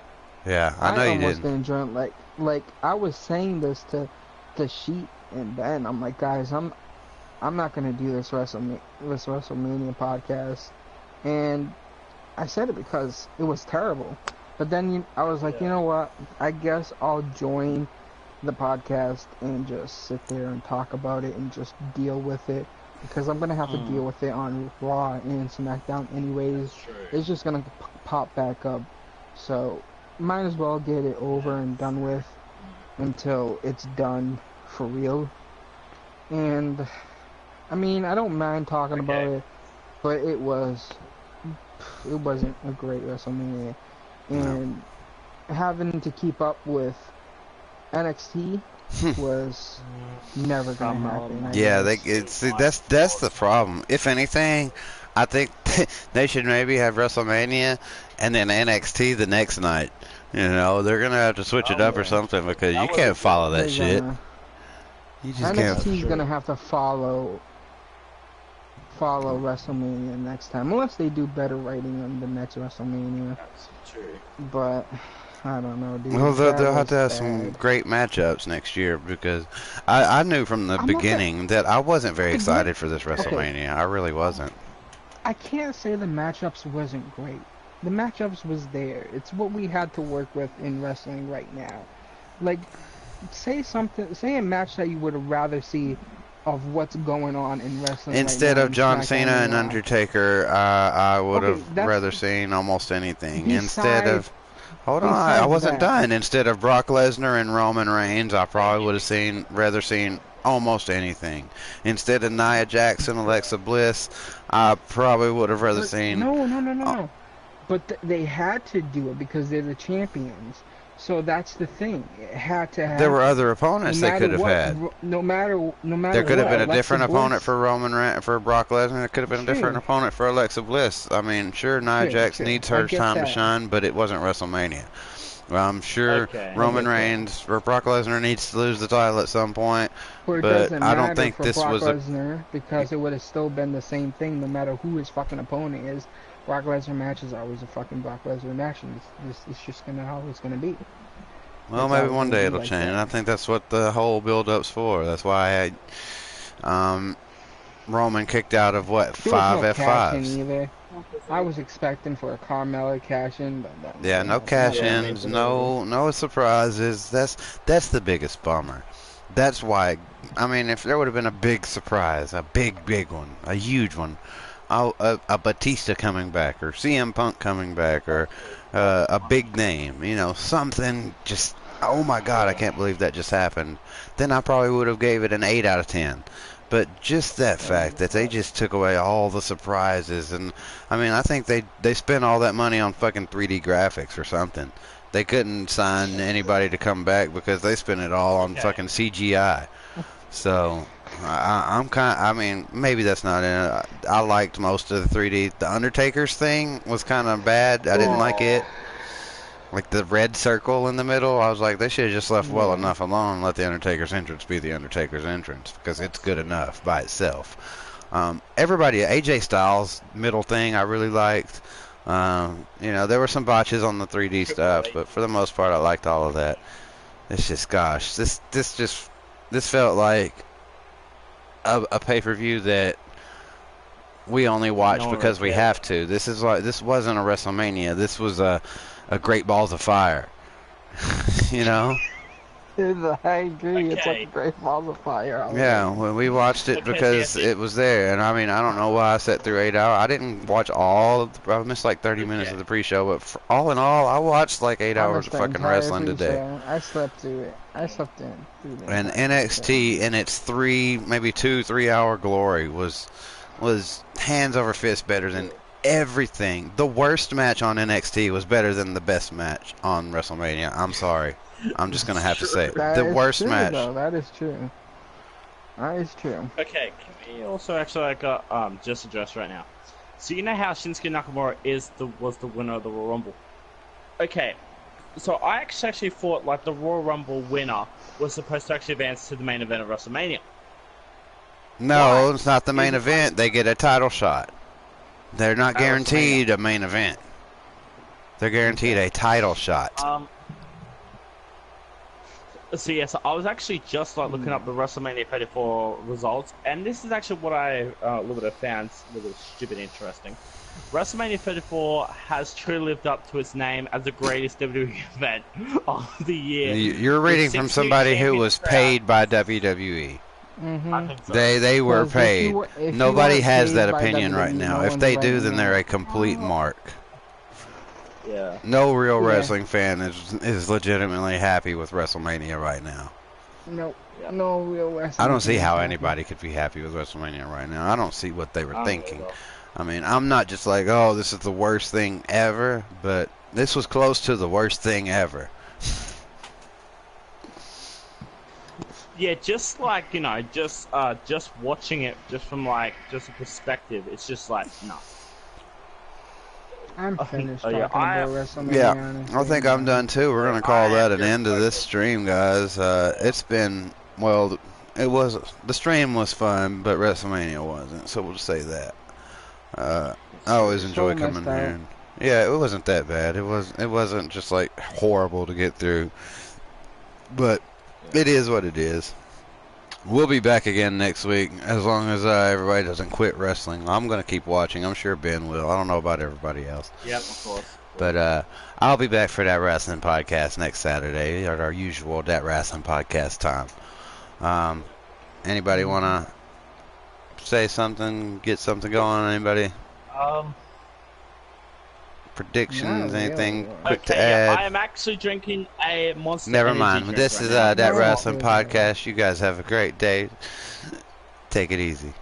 Yeah, I know you did. I almost didn't enjoy it. Like I was saying this to Sheep and Ben. I'm like, guys, I'm not gonna do this WrestleMania podcast, and I said it because it was terrible. But then I was like, you know what? I guess I'll join the podcast and just sit there and talk about it and just deal with it, because I'm gonna have to deal with it on Raw and SmackDown anyways. It's just gonna pop back up, so might as well get it over and done with until it's done for real. And I mean, I don't mind talking about it, but it wasn't a great WrestleMania, and having to keep up with NXT was never gonna happen. Yeah, that's the problem. If anything, I think they should maybe have WrestleMania and then NXT the next night. You know, they're gonna have to switch it up or something, because you can't follow that shit. You just can't. NXT's gonna have to follow WrestleMania next time, unless they do better writing on the next WrestleMania. That's true. But I don't know, dude. Well, they'll have to have some great matchups next year, because I knew from the beginning that I wasn't very excited for this WrestleMania. I really wasn't. I can't say the matchups wasn't great. The matchups was there. It's what we had to work with in wrestling right now. Like, say a match that you would rather see of what's going on in wrestling instead right now, of John Cena and Undertaker. I would have rather seen almost anything. Instead of I wasn't done. Instead of Brock Lesnar and Roman Reigns, I probably would have rather seen almost anything. Instead of Nia Jax and Alexa Bliss, I probably would have rather seen. No. But they had to do it because they're the champions. So that's the thing. It had to have. There were other opponents they could have had. No matter. There could have been a different opponent for Brock Lesnar. There could have been a different opponent for Alexa Bliss. I mean, sure, Nia Jax needs her time to shine, but it wasn't WrestleMania. Well, I'm sure Roman Reigns or Brock Lesnar needs to lose the title at some point, but I don't think this was Lesnar, because it would have still been the same thing no matter who his fucking opponent is. Brock Lesnar match is always a fucking Brock Lesnar match, and it's just always gonna be. Well, maybe one day it'll change, and I think that's what the whole build-up's for. That's why I had Roman kicked out of 5 F5s. I was expecting for a Carmella cash-in, but no cash-ins, no surprises. That's the biggest bummer. That's why. I mean, if there would have been a big surprise, a big one, a huge one. A Batista coming back, or CM Punk coming back, or a big name, something just, oh my God, I can't believe that just happened. Then I probably would have gave it an 8 out of 10. But just that fact that they just took away all the surprises, and I mean, I think they spent all that money on fucking 3D graphics or something. They couldn't sign anybody to come back because they spent it all on fucking CGI. So I mean, maybe that's not it. I liked most of the 3D. The Undertaker's thing was kind of bad. I didn't like it. Like the red circle in the middle, I was like, they should have just left well enough alone and let the Undertaker's entrance be the Undertaker's entrance, because it's good enough by itself. Everybody, AJ Styles middle thing, I really liked. You know, there were some botches on the 3D stuff, but for the most part, I liked all of that. It's just, gosh, this felt like a pay-per-view that we only watch because we have to. This wasn't a WrestleMania. This was a Great Balls of Fire. You know? I agree. Okay. It's like a Great Balls of Fire. Yeah, well, we watched it because it was there. And I mean, I don't know why I sat through 8 hours. I didn't watch all of I missed like 30 minutes of the pre-show, but all in all, I watched like 8 hours of fucking wrestling today. I slept through it. I slept in through it. And NXT in its 3 hour glory was hands over fist better than everything. The worst match on NXT was better than the best match on WrestleMania. I'm sorry. I'm just going to have to say it. The worst match. Though. That is true. That is true. Okay, can we also actually just address right now? So you know how Shinsuke Nakamura was the winner of the Royal Rumble? Okay, so I actually thought like the Royal Rumble winner was supposed to actually advance to the main event of WrestleMania. No, it's not the main event. They get a title shot. They're not guaranteed a main event. They're guaranteed a title shot. So yes, I was actually just like looking up the WrestleMania 34 results, and this is actually what I a little bit found a little stupid interesting. WrestleMania 34 has truly lived up to its name as the greatest WWE event of the year. You're reading from somebody who was paid by WWE. I think so. They were paid. Nobody has that opinion right now. If they do, then they're a complete mark. Yeah. No real wrestling fan is legitimately happy with WrestleMania right now. No real wrestling. I don't see how anybody could be happy with WrestleMania right now. I don't see what they were thinking. I mean, I'm not just like, oh, this is the worst thing ever, but this was close to the worst thing ever. Yeah, just like, you know, just watching it just from like just a perspective, it's just like no. I'm finished talking about WrestleMania. Yeah, I think I'm done too. We're gonna call that an end of this stream, guys. It's been the stream was fun, but WrestleMania wasn't. So we'll just say that. I always enjoy coming here. Yeah, it wasn't that bad. It wasn't just like horrible to get through, but it is what it is. We'll be back again next week, as long as everybody doesn't quit wrestling. I'm going to keep watching. I'm sure Ben will. I don't know about everybody else. Yep, of course. But I'll be back for that wrestling podcast next Saturday at our usual Dat Wrasslin podcast time. Anybody want to say something, get something going? Anybody? Predictions, anything quick to add? I am actually drinking a Monster Never Energy mind. drink This is Dat Wrasslin podcast. You guys have a great day. Take it easy.